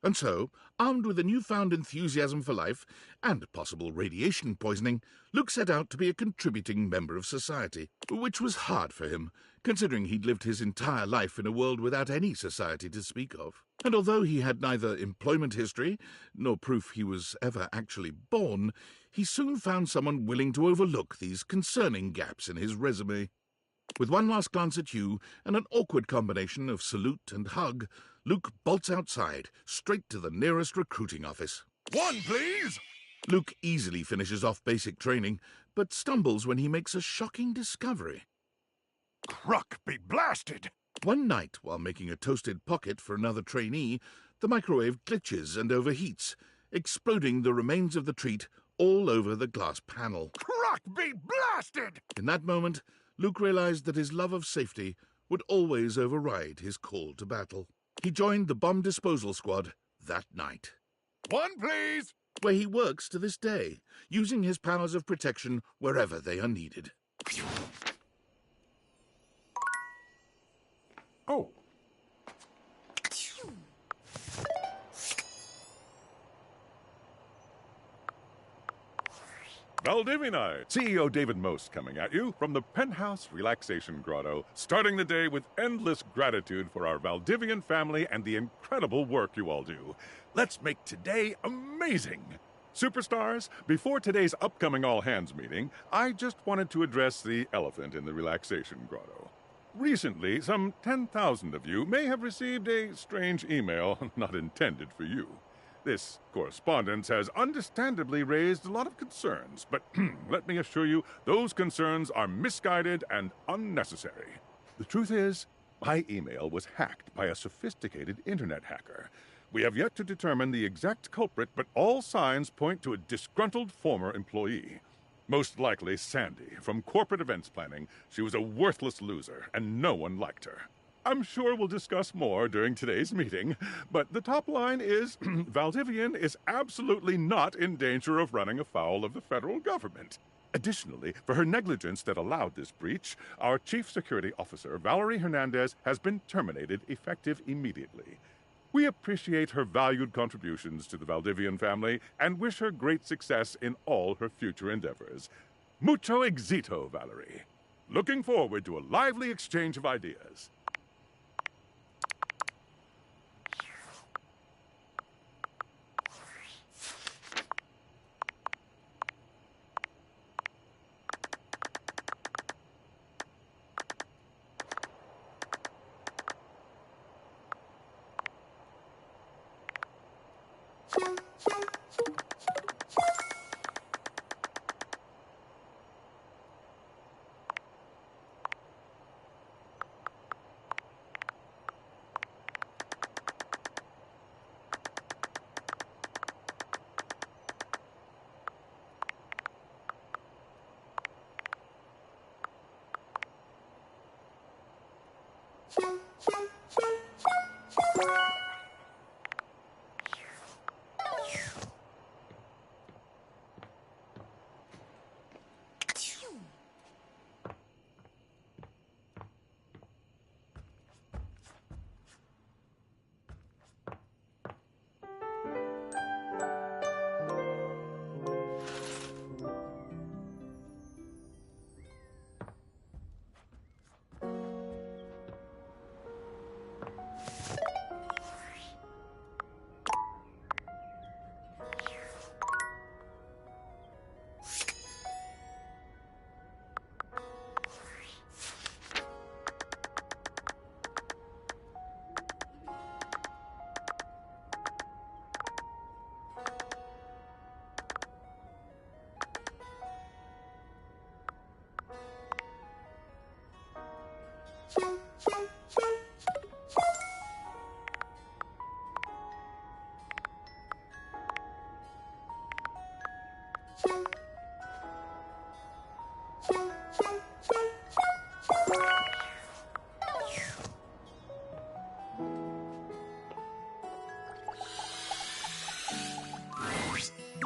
And so, armed with a newfound enthusiasm for life and possible radiation poisoning, Luke set out to be a contributing member of society, which was hard for him, considering he'd lived his entire life in a world without any society to speak of. And although he had neither employment history nor proof he was ever actually born, he soon found someone willing to overlook these concerning gaps in his resume. With one last glance at Hugh and an awkward combination of salute and hug, Luke bolts outside, straight to the nearest recruiting office. 1, please! Luke easily finishes off basic training, but stumbles when he makes a shocking discovery. Cruck be blasted! One night, while making a toasted pocket for another trainee, the microwave glitches and overheats, exploding the remains of the treat all over the glass panel. Cruck be blasted! In that moment, Luke realized that his love of safety would always override his call to battle. He joined the bomb disposal squad that night. 1, please! Where he works to this day, using his powers of protection wherever they are needed. Oh. Valdivianite! CEO David Most coming at you from the Penthouse Relaxation Grotto, starting the day with endless gratitude for our Valdivian family and the incredible work you all do. Let's make today amazing! Superstars, before today's upcoming all-hands meeting, I just wanted to address the elephant in the Relaxation Grotto. Recently, some 10,000 of you may have received a strange email not intended for you. This correspondence has understandably raised a lot of concerns, but let me assure you, those concerns are misguided and unnecessary. The truth is, my email was hacked by a sophisticated internet hacker. We have yet to determine the exact culprit, but all signs point to a disgruntled former employee. Most likely Sandy, from corporate events planning. She was a worthless loser, and no one liked her. I'm sure we'll discuss more during today's meeting, but the top line is Valdivian is absolutely not in danger of running afoul of the federal government. Additionally, for her negligence that allowed this breach, our Chief Security Officer, Valerie Hernandez, has been terminated effective immediately. We appreciate her valued contributions to the Valdivian family and wish her great success in all her future endeavors. Mucho éxito, Valerie. Looking forward to a lively exchange of ideas.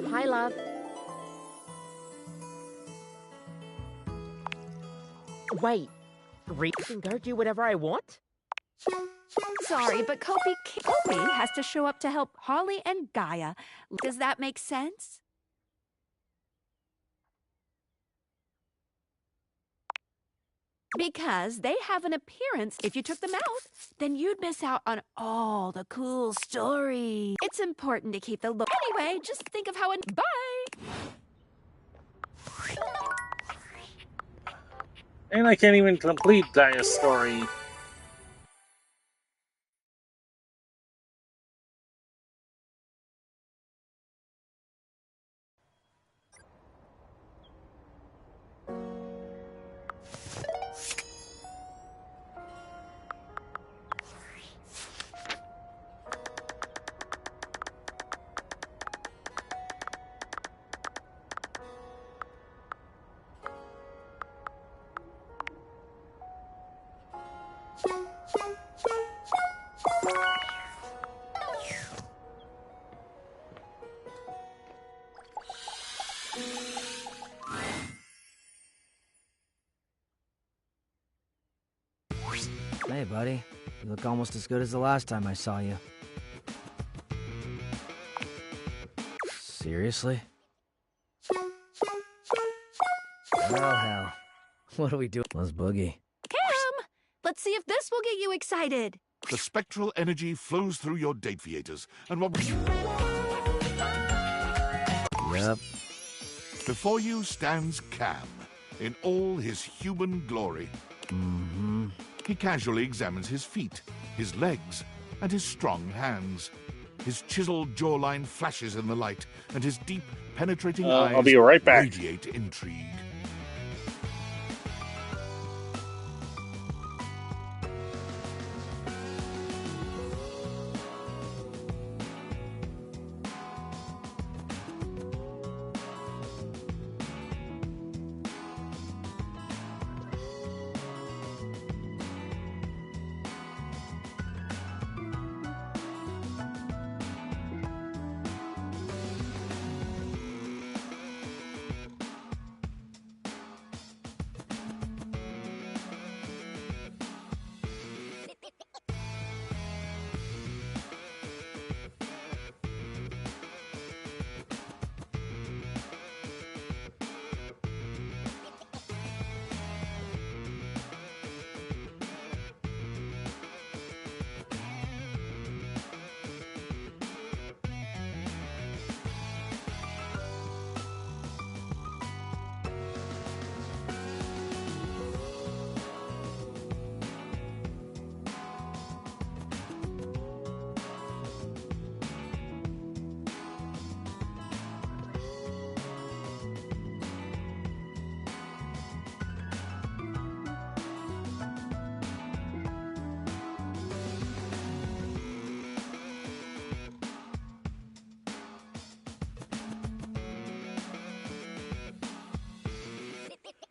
Hi, love. Wait, Reed can go do whatever I want? Sorry, but Kofi has to show up to help Holly and Gaia. Does that make sense? Because they have an appearance. If you took them out, then you'd miss out on all the cool stories. It's important to keep the look. Anyway, just think of how bye! And I can't even complete Gaia's story. Hey, buddy. You look almost as good as the last time I saw you. Seriously? Well, hell. What do we do? Let's boogie. Cam! Let's see if this will get you excited. The spectral energy flows through your date theaters, and what... Yep. Before you stands Cam, in all his human glory. Mm-hmm. He casually examines his feet, his legs, and his strong hands. His chiseled jawline flashes in the light, and his deep, penetrating eyes I'll be right back. radiate intrigue.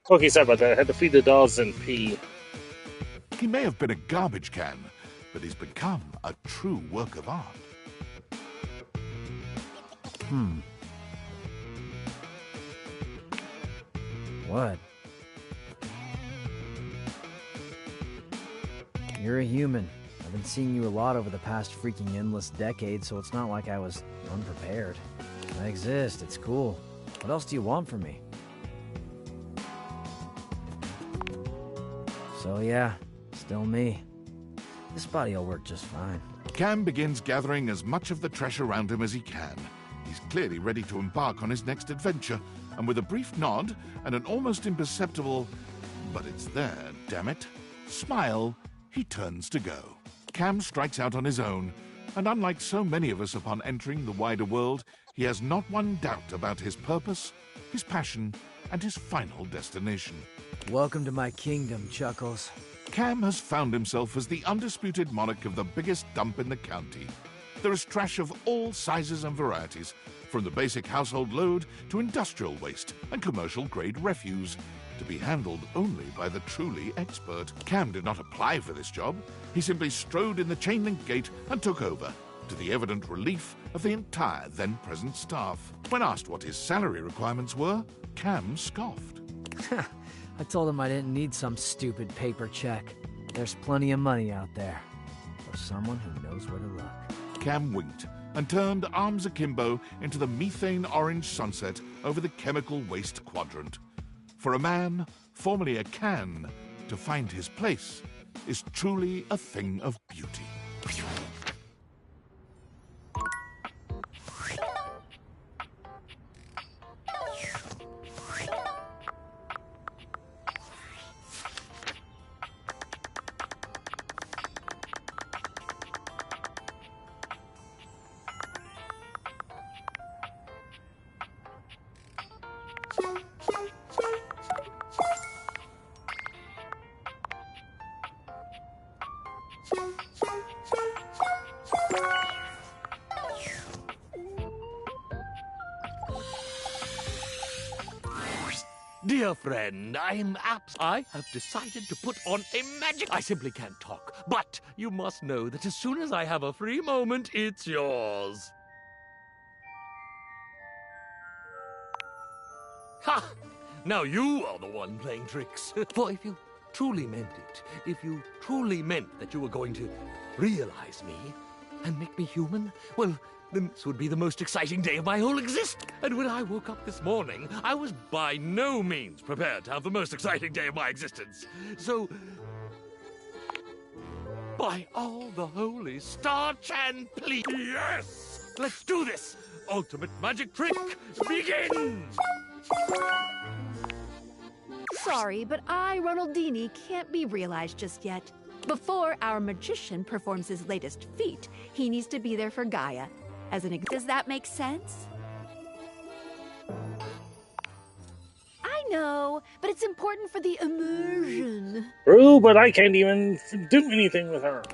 Okay, sorry about that. I had to feed the dogs and pee. He may have been a garbage can, but he's become a true work of art. What? You're a human. I've been seeing you a lot over the past freaking endless decade, so it's not like I was unprepared. I exist. It's cool. What else do you want from me? So yeah, still me. This body'll work just fine. Cam begins gathering as much of the trash around him as he can. He's clearly ready to embark on his next adventure, and with a brief nod and an almost imperceptible, but it's there, damn it, smile, he turns to go. Cam strikes out on his own, and unlike so many of us upon entering the wider world, he has not one doubt about his purpose, his passion, and his final destination. Welcome to my kingdom, Chuckles. Cam has found himself as the undisputed monarch of the biggest dump in the county. There is trash of all sizes and varieties, from the basic household load to industrial waste and commercial-grade refuse, to be handled only by the truly expert. Cam did not apply for this job. He simply strode in the chain-link gate and took over, to the evident relief of the entire then-present staff. When asked what his salary requirements were, Cam scoffed. I told him I didn't need some stupid paper check. There's plenty of money out there for someone who knows where to look. Cam winked and turned arms akimbo into the methane-orange sunset over the chemical waste quadrant. For a man, formerly a can, to find his place is truly a thing of beauty. Dear friend, I have decided to put on a magic... I simply can't talk, but you must know that as soon as I have a free moment, it's yours. Ha! Now you are the one playing tricks. For if you truly meant it, if you truly meant that you were going to realize me and make me human, well, then this would be the most exciting day of my whole existence. And when I woke up this morning, I was by no means prepared to have the most exciting day of my existence. So, by all the holy starch and please, yes! Let's do this! Ultimate magic trick begins! Sorry, but Ronaldini, can't be realized just yet. Before our magician performs his latest feat, he needs to be there for Gaia. Does that make sense? I know, but it's important for the immersion. True, but I can't even do anything with her.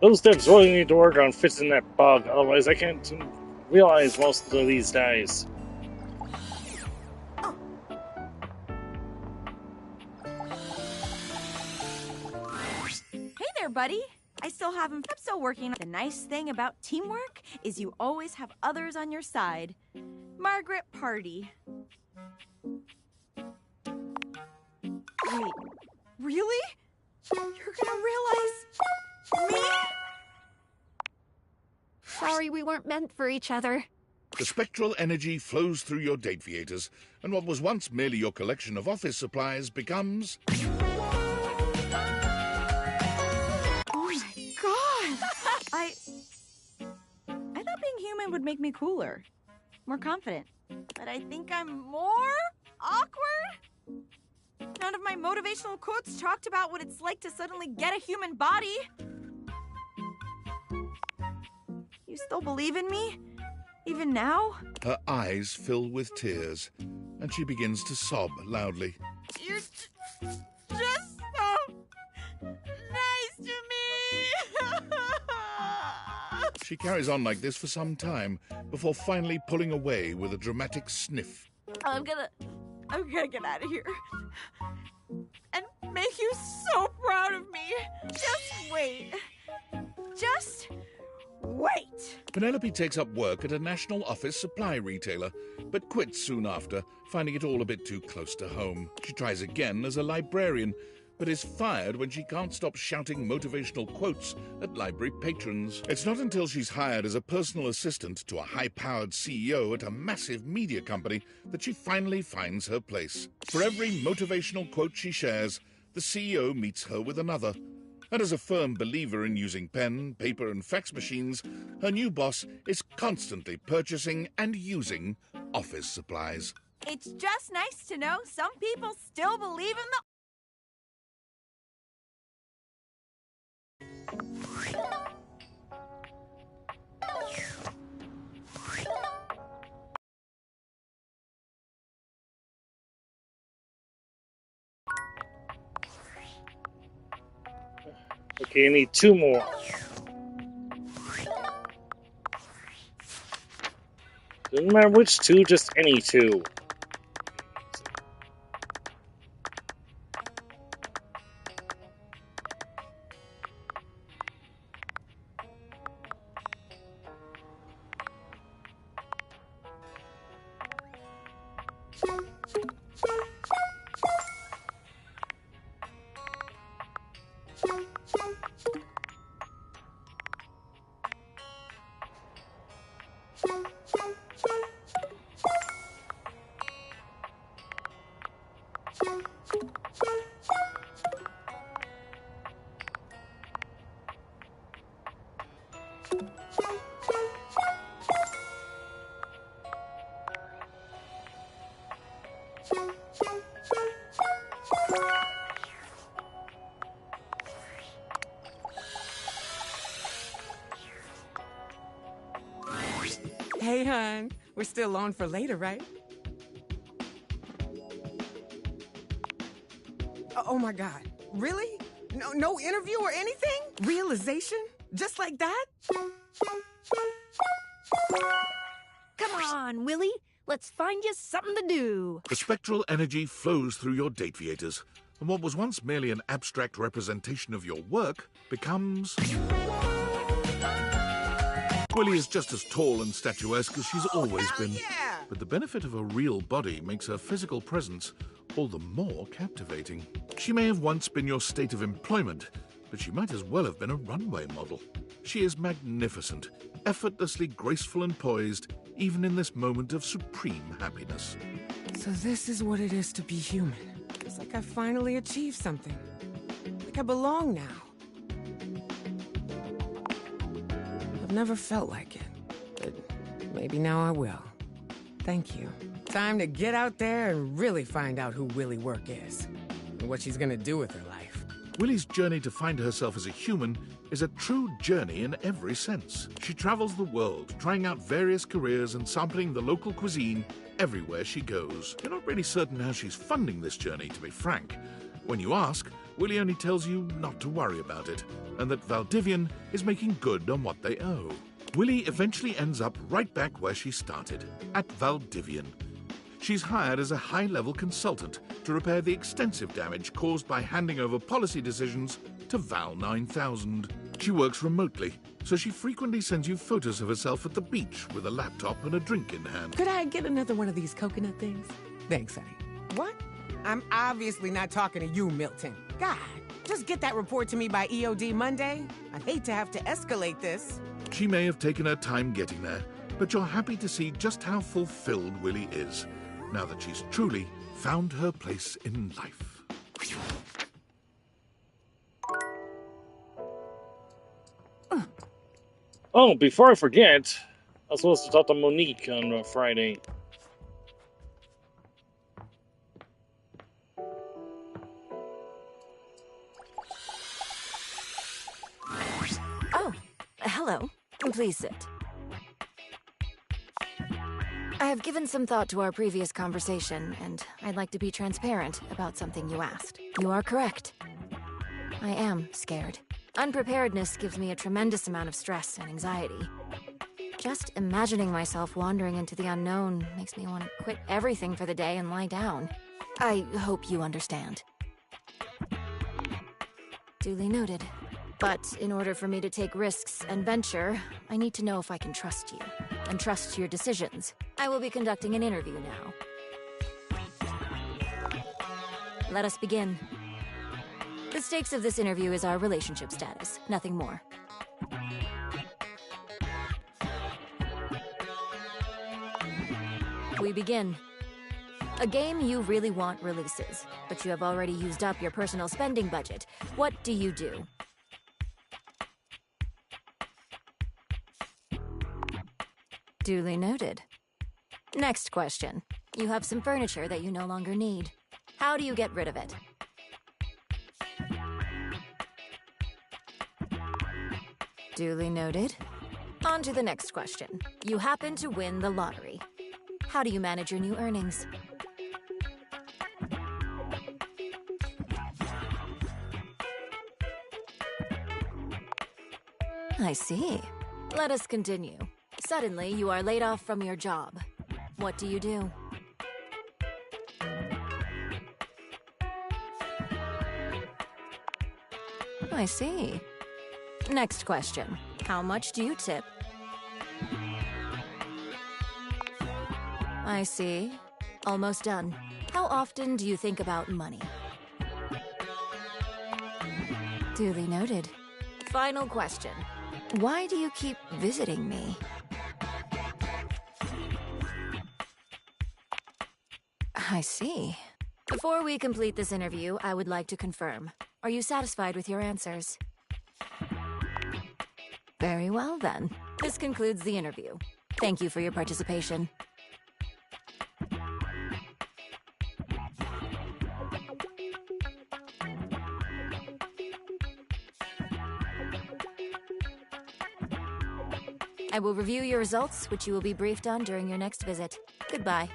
Those devs really need to work on fixing that bug, otherwise I can't realize most of these days. Hey there, buddy. I still haven't. I'm still working. The nice thing about teamwork is you always have others on your side. Margaret Party. Wait, really? You're gonna realize me? Sorry, we weren't meant for each other. The spectral energy flows through your Dateviators, and what was once merely your collection of office supplies becomes... Oh my god! I thought being human would make me cooler, more confident. But I think I'm more awkward? None of my motivational quotes talked about what it's like to suddenly get a human body. You still believe in me? Even now? Her eyes fill with tears, and she begins to sob loudly. You're just so nice to me! She carries on like this for some time, before finally pulling away with a dramatic sniff. I'm gonna get out of here. And make you so proud of me. Just wait. Just wait. Penelope takes up work at a national office supply retailer, but quits soon after, finding it all a bit too close to home. She tries again as a librarian, but is fired when she can't stop shouting motivational quotes at library patrons. It's not until she's hired as a personal assistant to a high-powered CEO at a massive media company that she finally finds her place. For every motivational quote she shares, the CEO meets her with another, And as a firm believer in using pen, paper and fax machines, her new boss is constantly purchasing and using office supplies. It's just nice to know some people still believe in the... Okay, I need 2 more. Doesn't matter which 2, just any 2. Hey, hon. We're still on for later, right? Oh my God. Really? No interview or anything? Realization? Just like that? Come on, Willie. Let's find you something to do. The spectral energy flows through your Dateviators, and what was once merely an abstract representation of your work becomes... Willie is just as tall and statuesque as she's always been. Yeah! But the benefit of a real body makes her physical presence all the more captivating. She may have once been your state of employment, but she might as well have been a runway model. She is magnificent, effortlessly graceful and poised, even in this moment of supreme happiness. So this is what it is to be human. It's like I finally achieved something. Like I belong now. I've never felt like it, but maybe now I will. Thank you. Time to get out there and really find out who Willie Work is, and what she's gonna do with her life. Willie's journey to find herself as a human is a true journey in every sense. She travels the world, trying out various careers and sampling the local cuisine everywhere she goes. You're not really certain how she's funding this journey, to be frank. When you ask, Willie only tells you not to worry about it, and that Valdivian is making good on what they owe. Willie eventually ends up right back where she started, at Valdivian. She's hired as a high-level consultant to repair the extensive damage caused by handing over policy decisions to Val 9000. She works remotely, so she frequently sends you photos of herself at the beach with a laptop and a drink in hand. Could I get another one of these coconut things? Thanks, honey. What? I'm obviously not talking to you, Milton. God, just get that report to me by EOD Monday. I'd hate to have to escalate this. She may have taken her time getting there, but you're happy to see just how fulfilled Willie is, now that she's truly found her place in life. Oh, before I forget, I was supposed to talk to Monique on Friday. Oh, hello. Please sit. I have given some thought to our previous conversation, and I'd like to be transparent about something you asked. You are correct. I am scared. Unpreparedness gives me a tremendous amount of stress and anxiety. Just imagining myself wandering into the unknown makes me want to quit everything for the day and lie down. I hope you understand. Duly noted. But in order for me to take risks and venture, I need to know if I can trust you, and trust your decisions. I will be conducting an interview now. Let us begin. The stakes of this interview is our relationship status, nothing more. We begin. A game you really want releases, but you have already used up your personal spending budget. What do you do? Duly noted. Next question. You have some furniture that you no longer need. How do you get rid of it? Duly noted. On to the next question. You happen to win the lottery. How do you manage your new earnings? I see. Let us continue. Suddenly, you are laid off from your job. What do you do? I see. Next question. How much do you tip? I see. Almost done. How often do you think about money? Duly noted. Final question. Why do you keep visiting me? I see. Before we complete this interview, I would like to confirm. Are you satisfied with your answers? Very well, then. This concludes the interview. Thank you for your participation. I will review your results, which you will be briefed on during your next visit. Goodbye.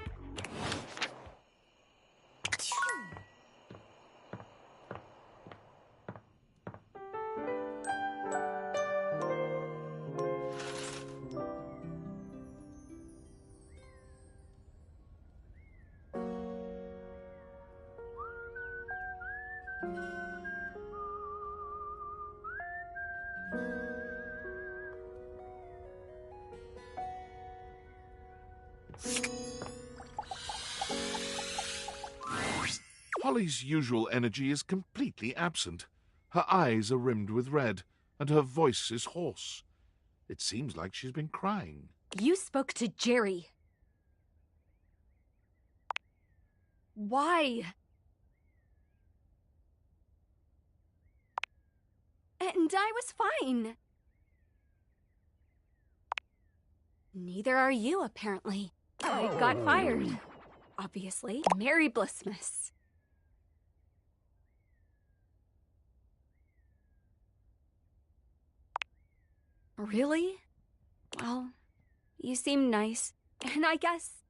Holly's usual energy is completely absent. Her eyes are rimmed with red, and her voice is hoarse. It seems like she's been crying. You spoke to Jerry. Why? And I was fine. Neither are you, apparently. I got fired. Obviously. Merry Blissmas. Really? Well, you seem nice, and I guess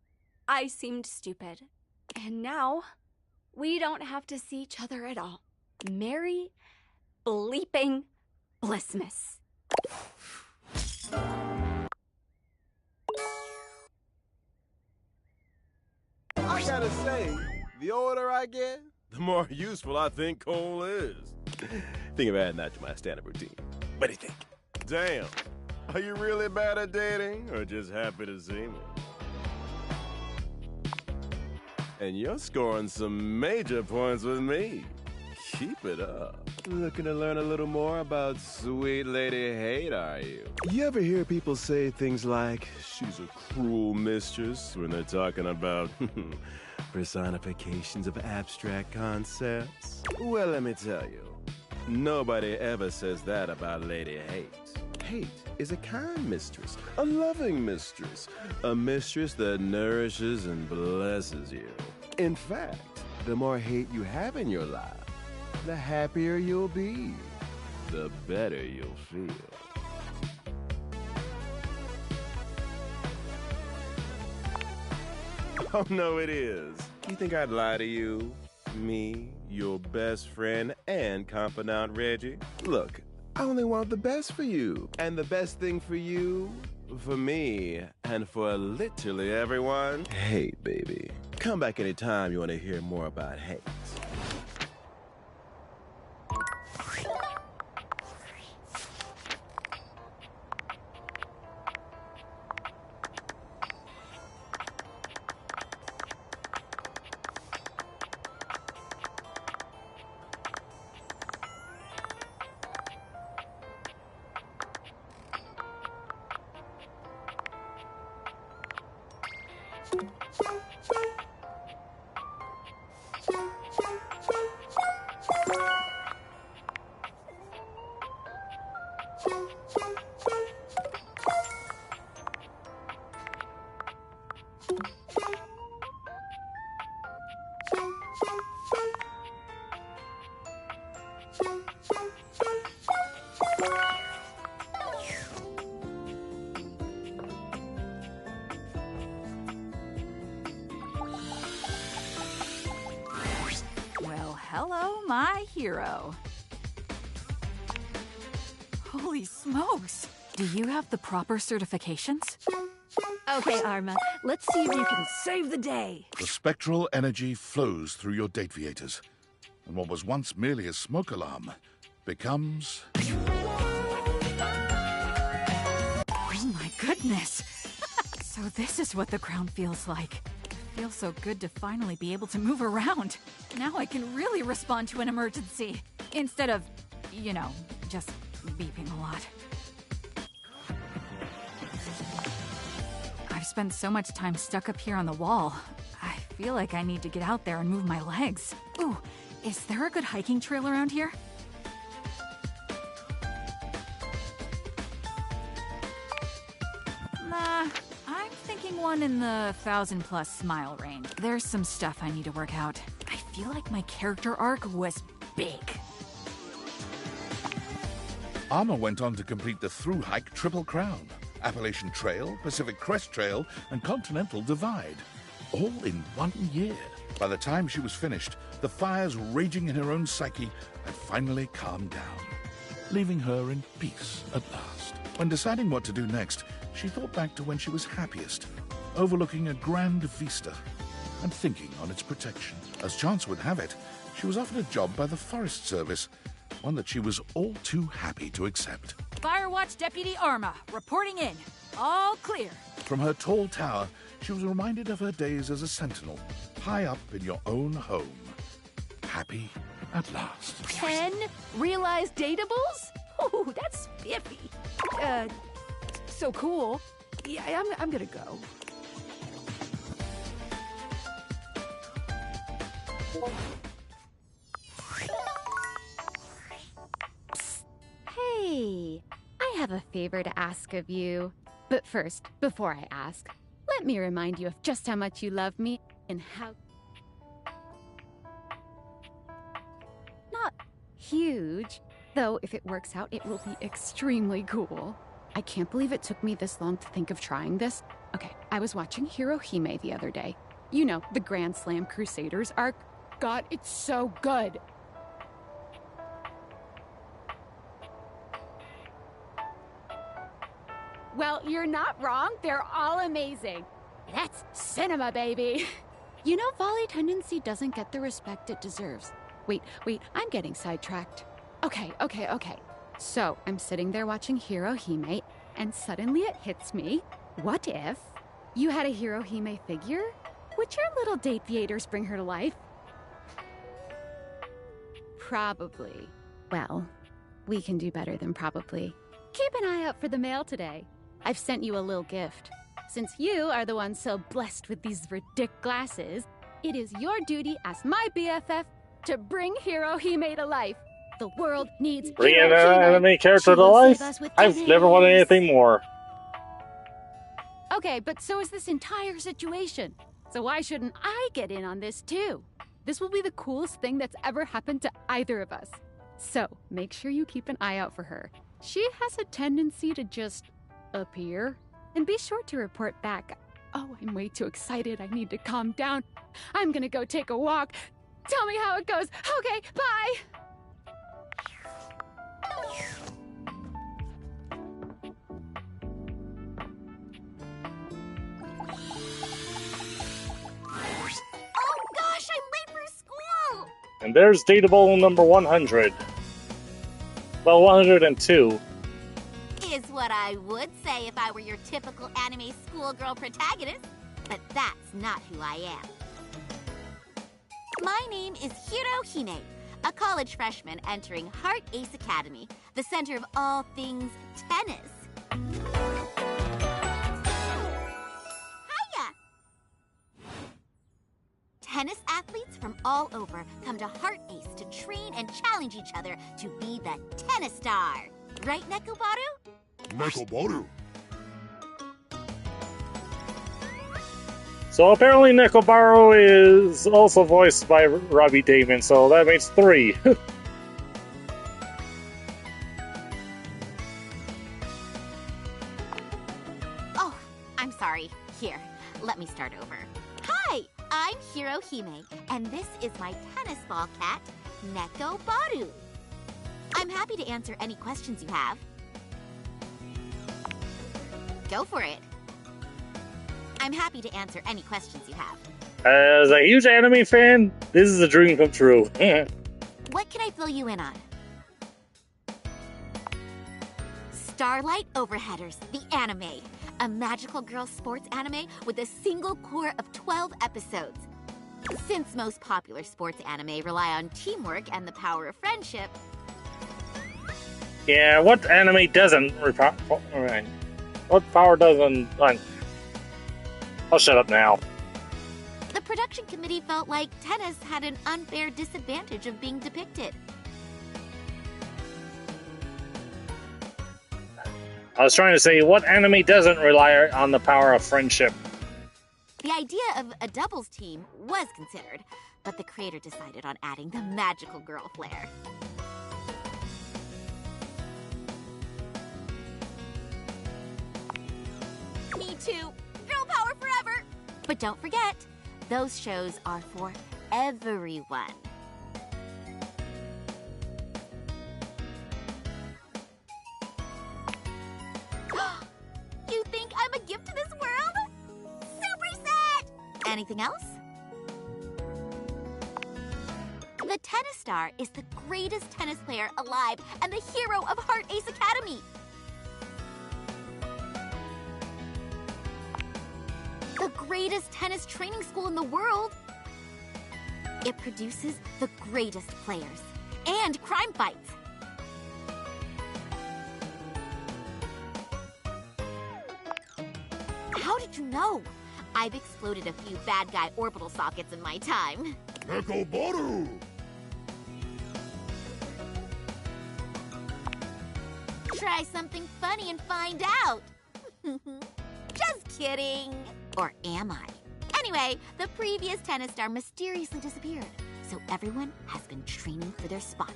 I seemed stupid. And now, we don't have to see each other at all. Merry bleeping Blissmas. I gotta say, the older I get, the more useful I think coal is. Think of adding that to my standard routine. What do you think? Damn. Are you really bad at dating, or just happy to see me? And you're scoring some major points with me. Keep it up. Looking to learn a little more about sweet Lady Hate, are you? You ever hear people say things like, she's a cruel mistress, when they're talking about personifications of abstract concepts? Well, let me tell you, nobody ever says that about Lady Hate. Hate is a kind mistress, a loving mistress, a mistress that nourishes and blesses you. In fact, the more hate you have in your life, the happier you'll be, the better you'll feel. Oh, no, it is. You think I'd lie to you? Me, your best friend and confidant Reggie? Look, I only want the best for you. And the best thing for you, for me, and for literally everyone, Hate, baby. Come back anytime you want to hear more about hate. hero. Holy smokes! Do you have the proper certifications? Okay, Arma, let's see if you can save the day. The spectral energy flows through your Dateviators, and what was once merely a smoke alarm becomes... Oh my goodness! So this is what the ground feels like. It feels so good to finally be able to move around. Now I can really respond to an emergency, instead of, you know, just beeping a lot. I've spent so much time stuck up here on the wall. I feel like I need to get out there and move my legs. Ooh, is there a good hiking trail around here? Nah, I'm thinking one in the 1,000+ smile range. There's some stuff I need to work out. I feel like my character arc was big. Arma went on to complete the through-hike Triple Crown, Appalachian Trail, Pacific Crest Trail, and Continental Divide, all in 1 year. By the time she was finished, the fires raging in her own psyche had finally calmed down, leaving her in peace at last. When deciding what to do next, she thought back to when she was happiest, overlooking a grand vista and thinking on its protection. As chance would have it, she was offered a job by the Forest Service, one that she was all too happy to accept. Firewatch Deputy Arma, reporting in. All clear. From her tall tower, she was reminded of her days as a sentinel, high up in your own home. Happy at last. 10 realized datables? Oh, that's spiffy. So cool. Yeah, I'm gonna go. Hey, I have a favor to ask of you. But first, before I ask, let me remind you of just how much you love me and how... Not huge, though if it works out, it will be extremely cool. I can't believe it took me this long to think of trying this. Okay, I was watching Hirohime the other day. You know, the Grand Slam Crusaders arc. God, it's so good. Well, you're not wrong. They're all amazing. That's cinema, baby. You know, volley tendency doesn't get the respect it deserves. Wait, I'm getting sidetracked. Okay. So, I'm sitting there watching Hirohime, and suddenly it hits me. What if you had a Hirohime figure? Would your little Dateviators bring her to life? Probably. Well, we can do better than probably. Keep an eye out for the mail today. I've sent you a little gift. Since you are the one so blessed with these ridic glasses, it is your duty as my BFF to bring Hirohime to life. The world needs Bringing an Hirohime. anime character She to will life? save us with I've never wanted tennis. anything more. Okay, but so is this entire situation. So why shouldn't I get in on this too? This will be the coolest thing that's ever happened to either of us. So make sure you keep an eye out for her. She has a tendency to just appear. And be sure to report back. Oh, I'm way too excited. I need to calm down. I'm gonna go take a walk. Tell me how it goes. Okay, bye! Oh gosh, I'm late for school! And there's Dateable number 100. Well, 102. Is what I would say if I were your typical anime schoolgirl protagonist, but that's not who I am. My name is Hirohime, a college freshman entering Heart Ace Academy, the center of all things tennis. Hiya! Tennis athletes from all over come to Heart Ace to train and challenge each other to be the tennis star. Right, Nekobaru? Nekobaru. So apparently Nekobaru is also voiced by Robbie Damon, so that makes 3. Oh, I'm sorry. Here, let me start over. Hi, I'm Hirohime, and this is my tennis ball cat, Neko Baru. I'm happy to answer any questions you have. Go for it. I'm happy to answer any questions you have. As a huge anime fan, this is a dream come true. What can I fill you in on? Starlight Overheaders, the anime. A magical girl sports anime with a single core of 12 episodes. Since most popular sports anime rely on teamwork and the power of friendship. Yeah, what anime doesn't? Alright. What power doesn't? I'll shut up now. The production committee felt like tennis had an unfair disadvantage of being depicted. I was trying to say, what anime doesn't rely on the power of friendship? The idea of a doubles team was considered, but the creator decided on adding the magical girl flair. Me too. Girl power forever! But don't forget, those shows are for everyone. You think I'm a gift to this world? Super set! Anything else? The tennis star is the greatest tennis player alive and the hero of Heart Ace Academy. The greatest tennis training school in the world. It produces the greatest players and crime fights. How did you know? I've exploded a few bad guy orbital sockets in my time. Neko Baru! Try something funny and find out. Just kidding. Or am I? Anyway, the previous tennis star mysteriously disappeared, so everyone has been training for their spot.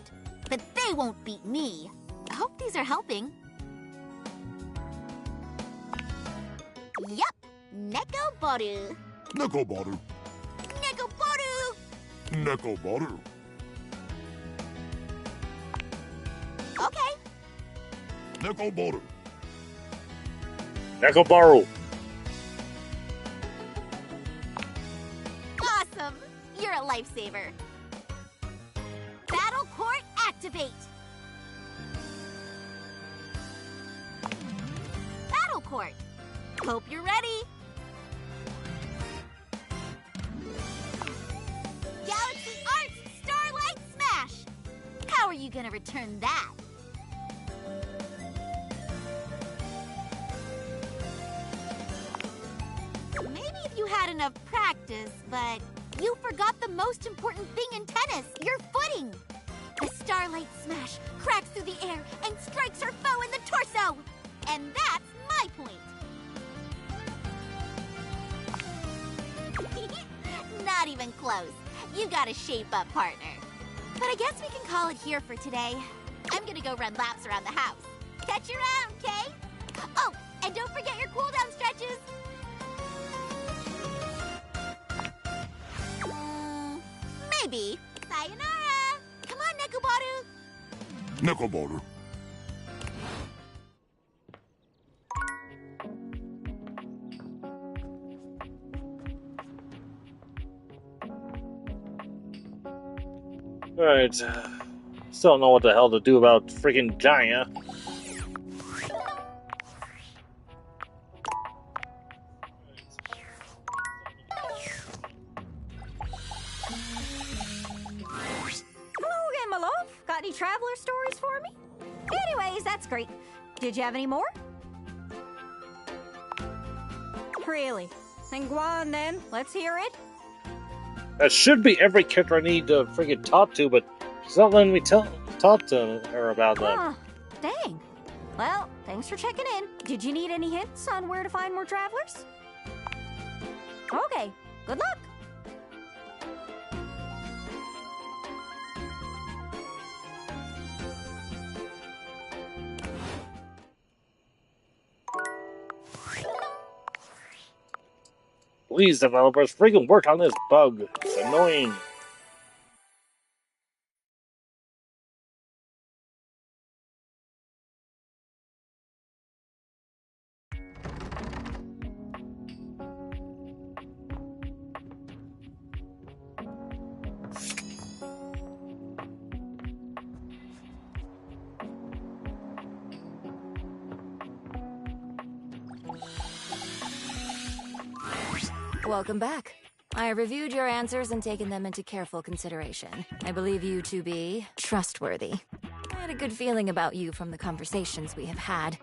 But they won't beat me. I hope these are helping. Yup, Neko Baru. Neko Baru. Neko Baru. Neko Baru. Okay. Neko Baru. Neko Baru. Awesome! You're a lifesaver. Battle Court activate. Battle Court. Hope you're ready. Galaxy Arts Starlight Smash. How are you gonna return that? Maybe if you had enough practice, but you forgot the most important thing in tennis, your footing. The Starlight Smash cracks through the air and strikes her foe in the torso. And that's my point. Not even close. You gotta shape up, partner. But I guess we can call it here for today. I'm gonna go run laps around the house. Catch you around, Kay? Oh, and don't forget your cooldown stretches. Maybe. Sayonara! Come on, Nekobaru! Neko Baru. Alright. Still don't know what the hell to do about freaking Jaya. Hello again, my love. Got any traveler stories for me? Anyways, that's great. Did you have any more? Really? Then go on then. Let's hear it. That should be every character I need to freaking talk to, but she's not letting me talk to her about that. Huh. Dang. Well, thanks for checking in. Did you need any hints on where to find more travelers? Okay. Good luck. Please, developers, freaking work on this bug. It's annoying. Welcome back. I reviewed your answers and taken them into careful consideration. I believe you to be trustworthy. I had a good feeling about you from the conversations we have had.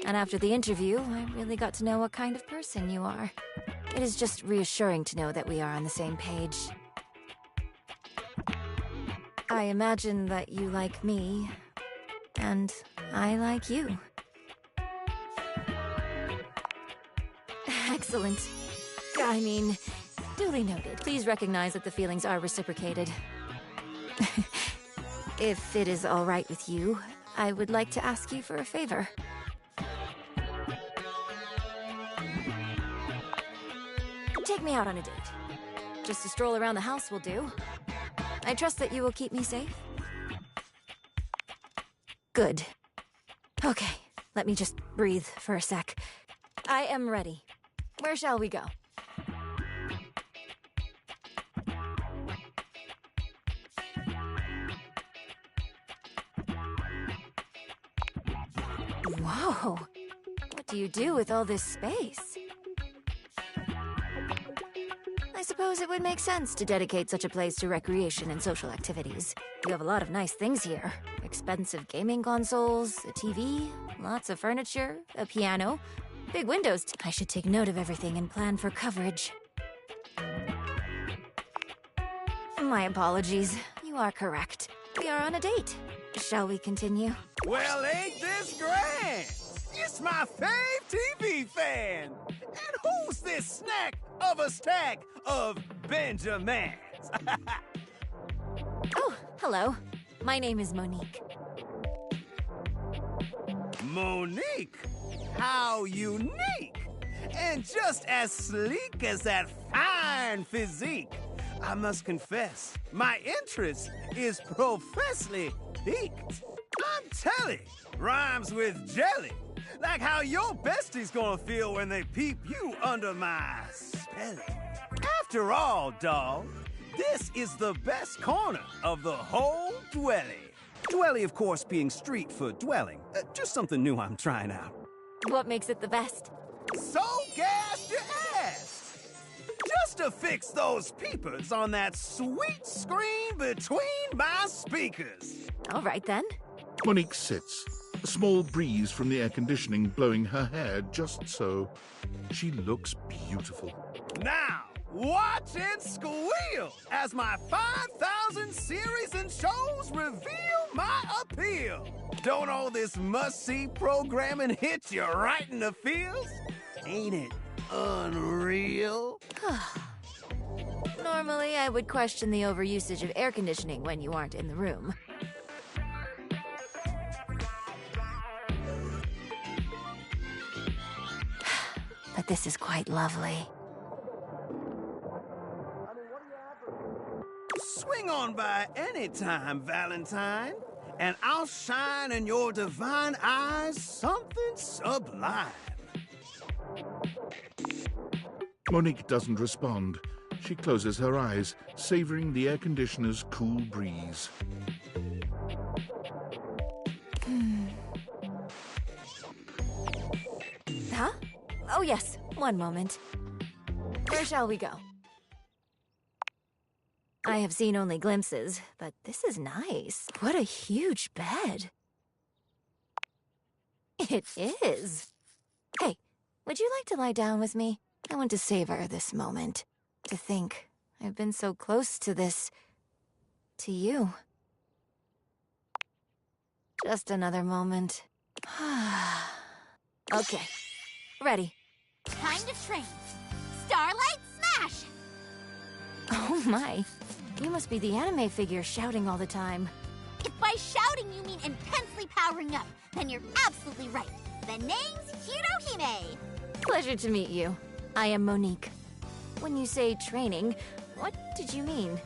And after the interview, I really got to know what kind of person you are. It is just reassuring to know that we are on the same page. I imagine that you like me, and I like you. Excellent. I mean, duly noted. Please recognize that the feelings are reciprocated. If it is all right with you, I would like to ask you for a favor. Take me out on a date. Just a stroll around the house will do. I trust that you will keep me safe. Good. Okay, let me just breathe for a sec. I am ready. Where shall we go? Whoa! What do you do with all this space? I suppose it would make sense to dedicate such a place to recreation and social activities. You have a lot of nice things here. Expensive gaming consoles, a TV, lots of furniture, a piano, big windows. I should take note of everything and plan for coverage. My apologies. You are correct. We are on a date. Shall we continue? Well, ain't this grand? It's my fave TV fan. And who's this snack of a stack of Benjamins? Oh, hello. My name is Monique. Monique? How unique! And just as sleek as that fine physique. I must confess, my interest is professedly piqued. I'm telling, rhymes with jelly. Like how your bestie's gonna feel when they peep you under my spelling. After all, dawg, this is the best corner of the whole dwelly. Dwelly, of course, being street for dwelling. Just something new I'm trying out. What makes it the best? So gassed you asked. Just to fix those peepers on that sweet screen between my speakers. All right, then. Monique sits, a small breeze from the air conditioning blowing her hair just so. She looks beautiful. Now, watch and squeal as my 5,000 series and shows reveal my appeal. Don't all this must-see programming hit you right in the feels? Ain't it unreal? Normally, I would question the overusage of air conditioning when you aren't in the room. But this is quite lovely. Swing on by anytime, Valentine, and I'll shine in your divine eyes something sublime. Monique doesn't respond. She closes her eyes, savoring the air conditioner's cool breeze. Huh? Oh, yes. One moment. Where shall we go? I have seen only glimpses, but this is nice. What a huge bed. It is. Hey, would you like to lie down with me? I want to savor this moment. To think I've been so close to this... to you. Just another moment. Okay. Ready. Time to train. Starlight Smash! Oh my. You must be the anime figure shouting all the time. If by shouting you mean intensely powering up, then you're absolutely right. The name's Hirohime. Pleasure to meet you. I am Monique. When you say training, what did you mean?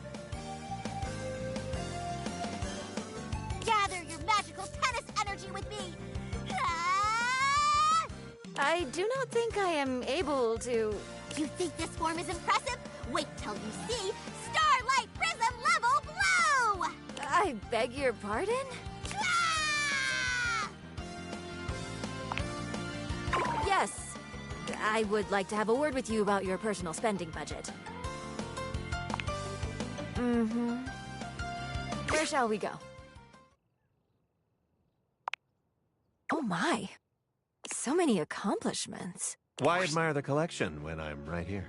Gather your magical tennis energy with me. I do not think I am able to... You think this form is impressive? Wait till you see Starlight Prism Level Blue! I beg your pardon? I would like to have a word with you about your personal spending budget. Mm-hmm. Where shall we go? Oh my. So many accomplishments. Why admire the collection when I'm right here?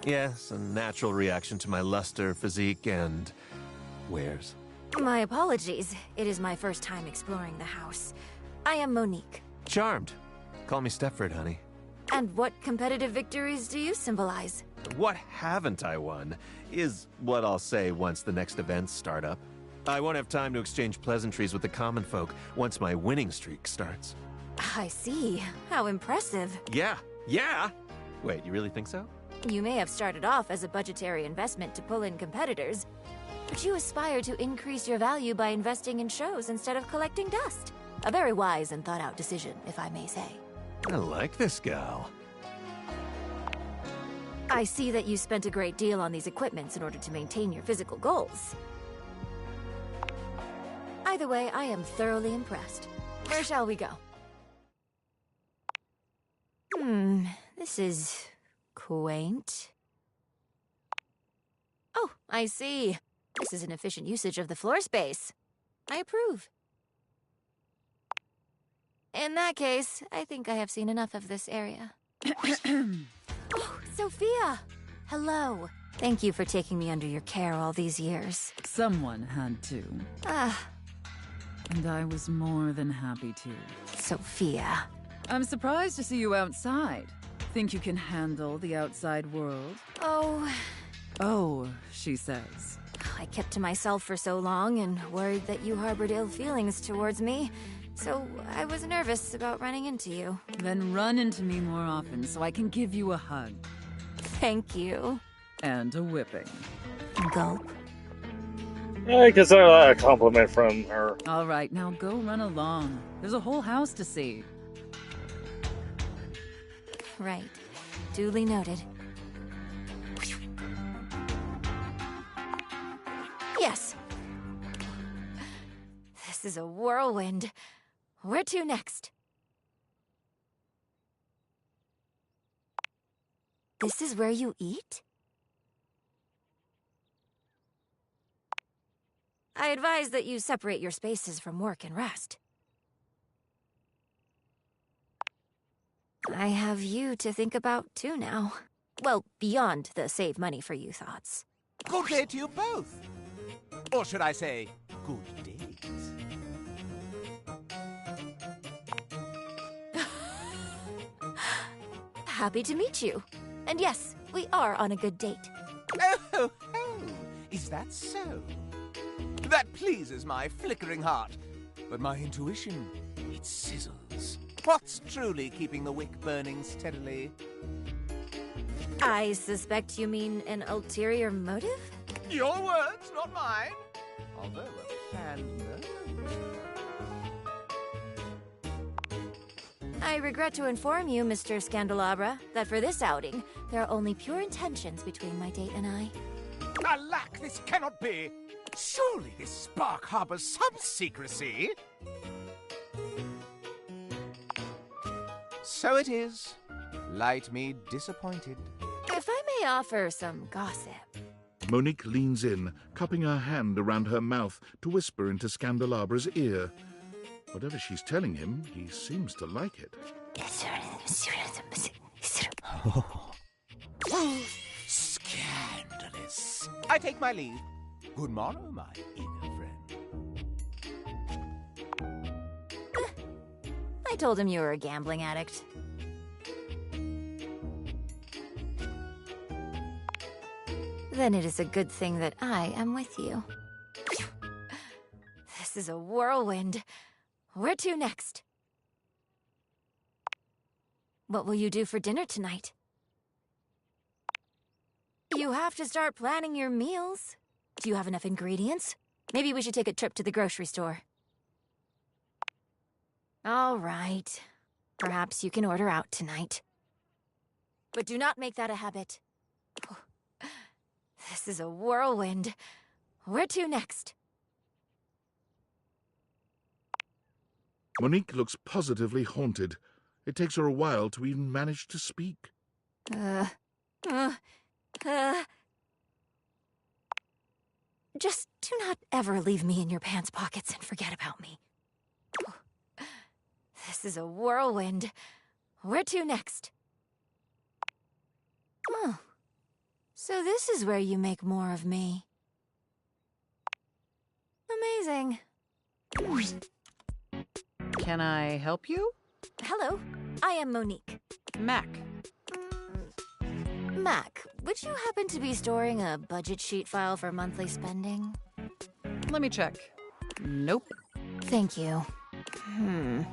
Yes, a natural reaction to my luster, physique, and wares. My apologies. It is my first time exploring the house. I am Monique. Charmed. Call me Stepford, honey. And what competitive victories do you symbolize? What haven't I won is what I'll say once the next events start up. I won't have time to exchange pleasantries with the common folk once my winning streak starts. I see. How impressive. Yeah. Wait, you really think so? You may have started off as a budgetary investment to pull in competitors, but you aspire to increase your value by investing in shows instead of collecting dust. A very wise and thought-out decision, if I may say. I like this gal. I see that you spent a great deal on these equipments in order to maintain your physical goals. Either way, I am thoroughly impressed. Where shall we go? This is quaint. Oh, I see. This is an efficient usage of the floor space. I approve. In that case, I think I have seen enough of this area. Oh, Sophia! Hello. Thank you for taking me under your care all these years. Someone had to. And I was more than happy to. Sophia. I'm surprised to see you outside. Think you can handle the outside world? Oh, she says. I kept to myself for so long and worried that you harbored ill feelings towards me. So I was nervous about running into you. Then run into me more often so I can give you a hug. Thank you. And a whipping. Gulp. I consider that a compliment from her. All right, now go run along. There's a whole house to see. Right. Duly noted. Yes. This is a whirlwind. Where to next? This is where you eat? I advise that you separate your spaces from work and rest. I have you to think about too now. Well, beyond the save money for you thoughts. Good day to you both. Or should I say, good date. Happy to meet you. And yes, we are on a good date. Oh, is that so? That pleases my flickering heart. But my intuition, it sizzles. What's truly keeping the wick burning steadily? I suspect you mean an ulterior motive? Your words, not mine. Although a fan knows. I regret to inform you, Mr. Scandelabra, that for this outing, there are only pure intentions between my date and I. Alack, this cannot be! Surely this spark harbors some secrecy? So it is. Light me disappointed. If I may offer some gossip. Monique leans in, cupping her hand around her mouth to whisper into Scandalabra's ear. Whatever she's telling him, he seems to like it. Scandalous. I take my leave. Good morrow, my eager friend. I told him you were a gambling addict. Then it is a good thing that I am with you. This is a whirlwind. Where to next? What will you do for dinner tonight? You have to start planning your meals. Do you have enough ingredients? Maybe we should take a trip to the grocery store. All right. Perhaps you can order out tonight. But do not make that a habit. This is a whirlwind. Where to next? Monique looks positively haunted. It takes her a while to even manage to speak. Just do not ever leave me in your pants pockets and forget about me. This is a whirlwind. Where to next? Oh. So this is where you make more of me. Amazing. Can I help you? Hello, I am Monique. Mac. Mac, would you happen to be storing a budget sheet file for monthly spending? Let me check. Nope. Thank you. Will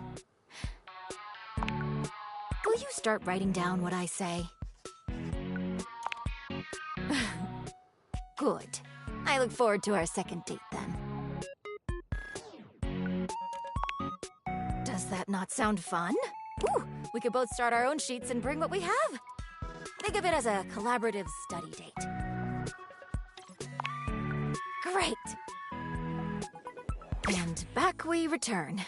you start writing down what I say? Good. I look forward to our second date then. Does that not sound fun? Ooh, we could both start our own sheets and bring what we have. Think of it as a collaborative study date. Great. And back we return.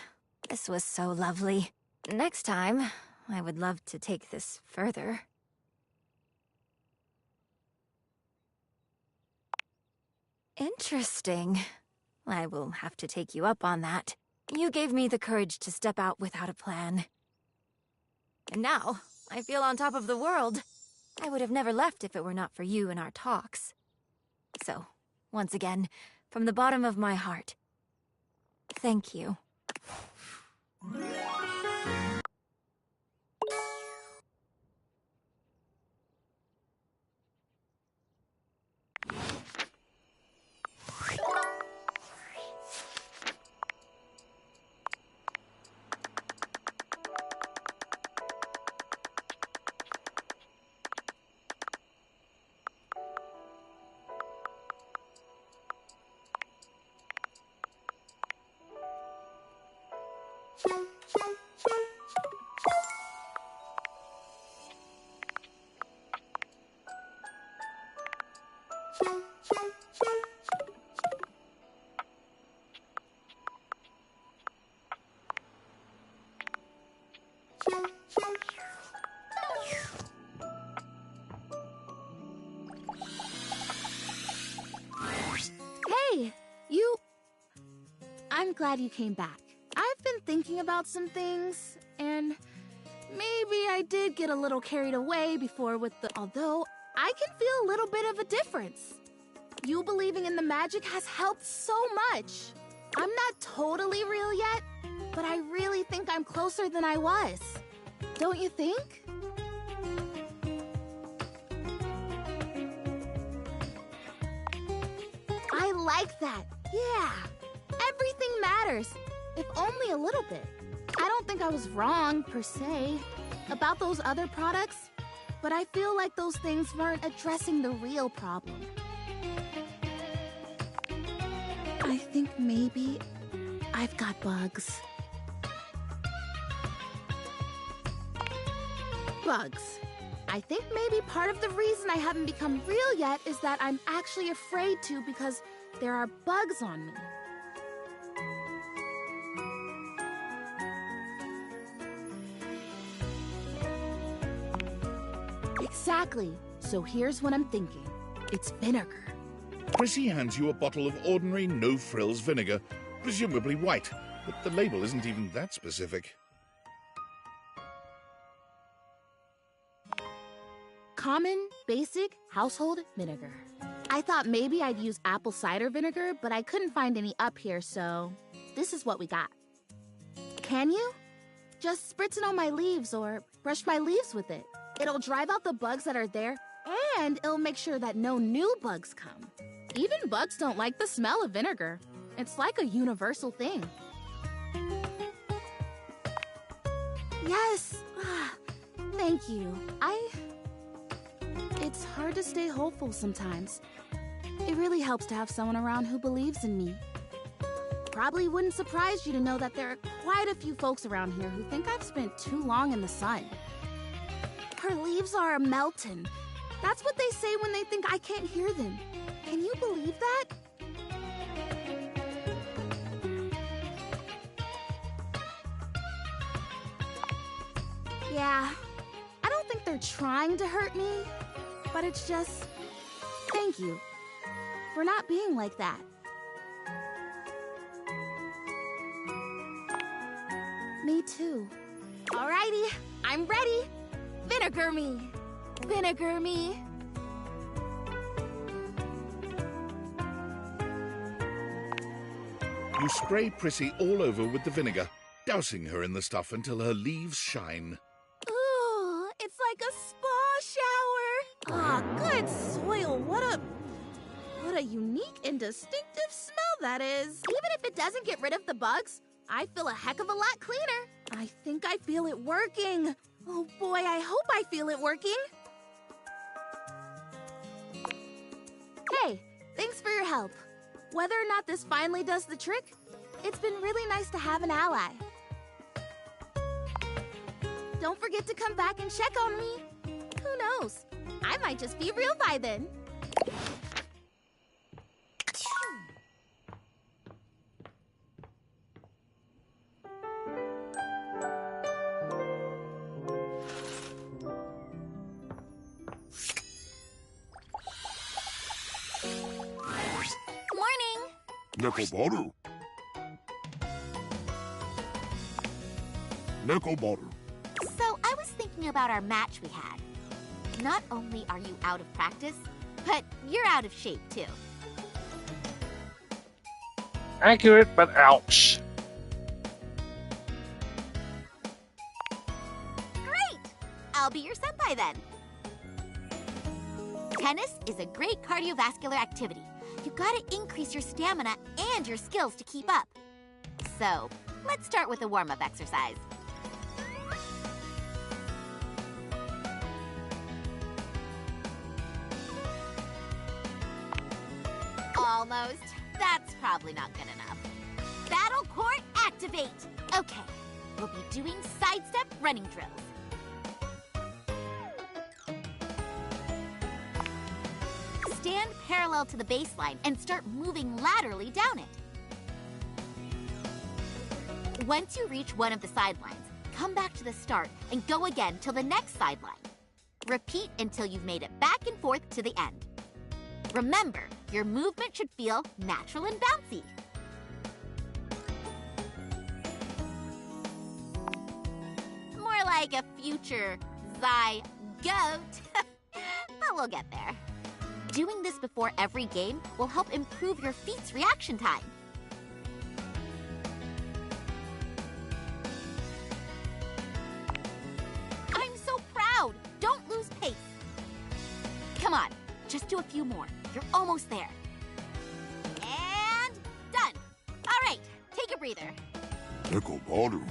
This was so lovely. Next time, I would love to take this further. Interesting. I will have to take you up on that. You gave me the courage to step out without a plan. And now, I feel on top of the world. I would have never left if it were not for you and our talks. So, once again, from the bottom of my heart, thank you. Hey, you... I'm glad you came back. I've been thinking about some things, and maybe I did get a little carried away before with the... Although, I can feel a little bit of a difference. You believing in the magic has helped so much. I'm not totally real yet, but I really think I'm closer than I was. Don't you think? I like that. Yeah. Everything matters, if only a little bit. I don't think I was wrong, per se, about those other products, but I feel like those things weren't addressing the real problem. I think maybe I've got bugs. Bugs. I think maybe part of the reason I haven't become real yet is that I'm actually afraid to because there are bugs on me. Exactly. So here's what I'm thinking. It's vinegar. Chrissy hands you a bottle of ordinary no-frills vinegar, presumably white, but the label isn't even that specific. Common, basic, household vinegar. I thought maybe I'd use apple cider vinegar, but I couldn't find any up here, so this is what we got. Can you? Just spritz it on my leaves or brush my leaves with it. It'll drive out the bugs that are there, and it'll make sure that no new bugs come. Even bugs don't like the smell of vinegar. It's like a universal thing. Yes! Thank you. It's hard to stay hopeful sometimes. It really helps to have someone around who believes in me. Probably wouldn't surprise you to know that there are quite a few folks around here who think I've spent too long in the sun. Her leaves are melting. That's what they say when they think I can't hear them. Can you believe that? Yeah, I don't think they're trying to hurt me, but it's just... Thank you for not being like that. Me too. Alrighty, I'm ready. Vinegar me. Vinegar me. You spray Prissy all over with the vinegar, dousing her in the stuff until her leaves shine. Ooh, it's like a spa shower. Ah, good soil. What a unique and distinctive smell that is. Even if it doesn't get rid of the bugs, I feel a heck of a lot cleaner. I think I feel it working. Oh boy, I hope I feel it working. Hey, thanks for your help. Whether or not this finally does the trick, it's been really nice to have an ally. Don't forget to come back and check on me. Who knows? I might just be real by then. Nickel butter. Nickel butter. So I was thinking about our match we had. Not only are you out of practice, but you're out of shape too. Accurate, but ouch. Great! I'll be your senpai then. Tennis is a great cardiovascular activity. You gotta increase your stamina and your skills to keep up. So, let's start with a warm-up exercise. Almost. That's probably not good enough. Battle court activate! Okay, we'll be doing sidestep running drills. Stand parallel to the baseline and start moving laterally down it. Once you reach one of the sidelines, come back to the start and go again till the next sideline. Repeat until you've made it back and forth to the end. Remember, your movement should feel natural and bouncy. More like a future zygote, but we'll get there. Doing this before every game will help improve your feet's reaction time. I'm so proud! Don't lose pace. Come on, just do a few more. You're almost there. And done. All right, take a breather. Nickel butter.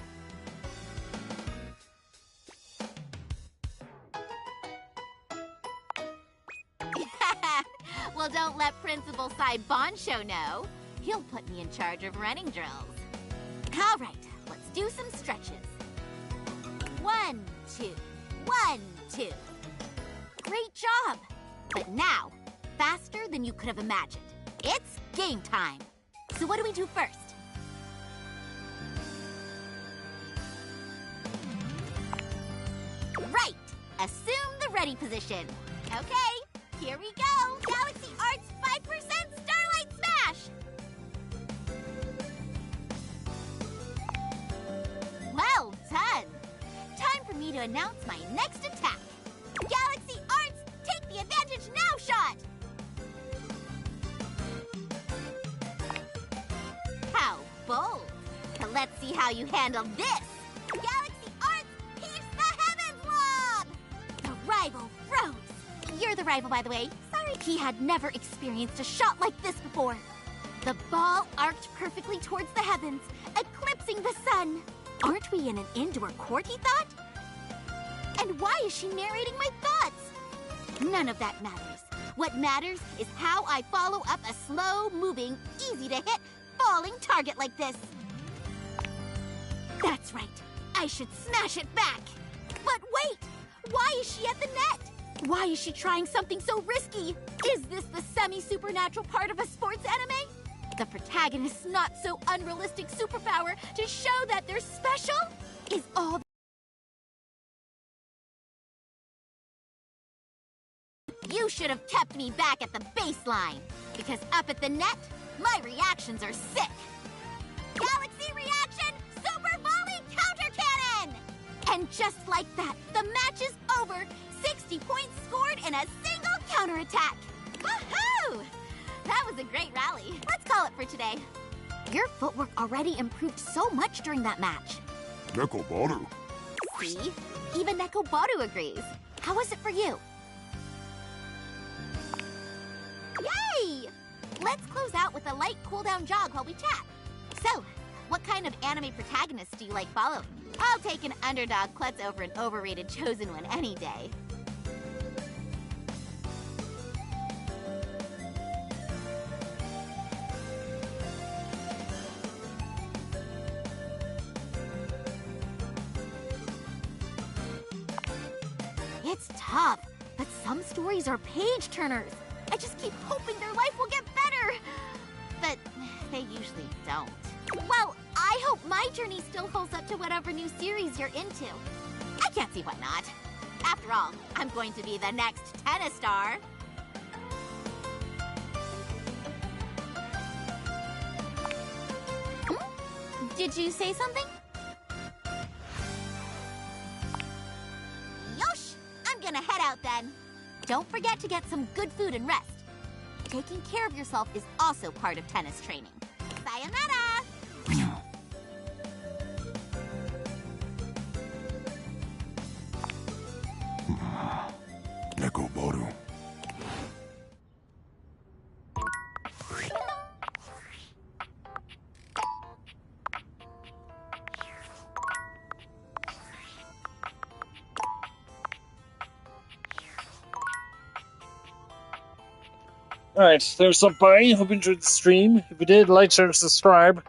Well, don't let Principal Saibonsho know. He'll put me in charge of running drills. All right, let's do some stretches. 1, 2, 1, 2. Great job! But now, faster than you could have imagined. It's game time. So what do we do first? Right! Assume the ready position. Okay, here we go. Galaxy Arts 5% Starlight Smash! Well done! Time for me to announce my next attack. Galaxy Arts, take the advantage now shot! How bold! But let's see how you handle this! Galaxy Arts, pierce the heavens lob! The rival froze. You're the rival, by the way. Sorry. He had never experienced a shot like this before. The ball arced perfectly towards the heavens, eclipsing the sun. Aren't we in an indoor court, he thought? And why is she narrating my thoughts? None of that matters. What matters is how I follow up a slow-moving, easy-to-hit, falling target like this. That's right. I should smash it back. But wait! Why is she at the net? Why is she trying something so risky? Is this the semi-supernatural part of a sports anime? The protagonist's not so unrealistic superpower to show that they're special is all You should have kept me back at the baseline, because up at the net, my reactions are sick. Galaxy reaction, super volley counter cannon! And just like that, the match is over. 60 points scored in a single counterattack. Woohoo! That was a great rally. Let's call it for today. Your footwork already improved so much during that match. Nekobaru. See? Even Nekobaru agrees. How was it for you? Yay! Let's close out with a light cool-down jog while we chat. So, what kind of anime protagonists do you like following? I'll take an underdog klutz over an overrated chosen one any day. It's tough, but some stories are page-turners. I just keep hoping their life will get better. But they usually don't. Well, I hope my journey still holds up to whatever new series you're into. I can't see why not. After all, I'm going to be the next tennis star. Did you say something? Yosh! I'm gonna head out then. Don't forget to get some good food and rest. Taking care of yourself is also part of tennis training. Sayonara! Nekobaru. Alright, there's somebody. Hope you enjoyed the stream. If you did, like, share, and subscribe.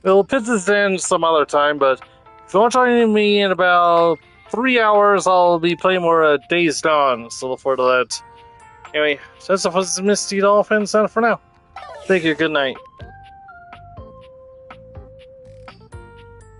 We'll put this in some other time, but if you want to join me in about 3 hours, I'll be playing more Days Gone, so look forward to that. Anyway, that's the Mistydolphin. Sign for now. Thank you, good night.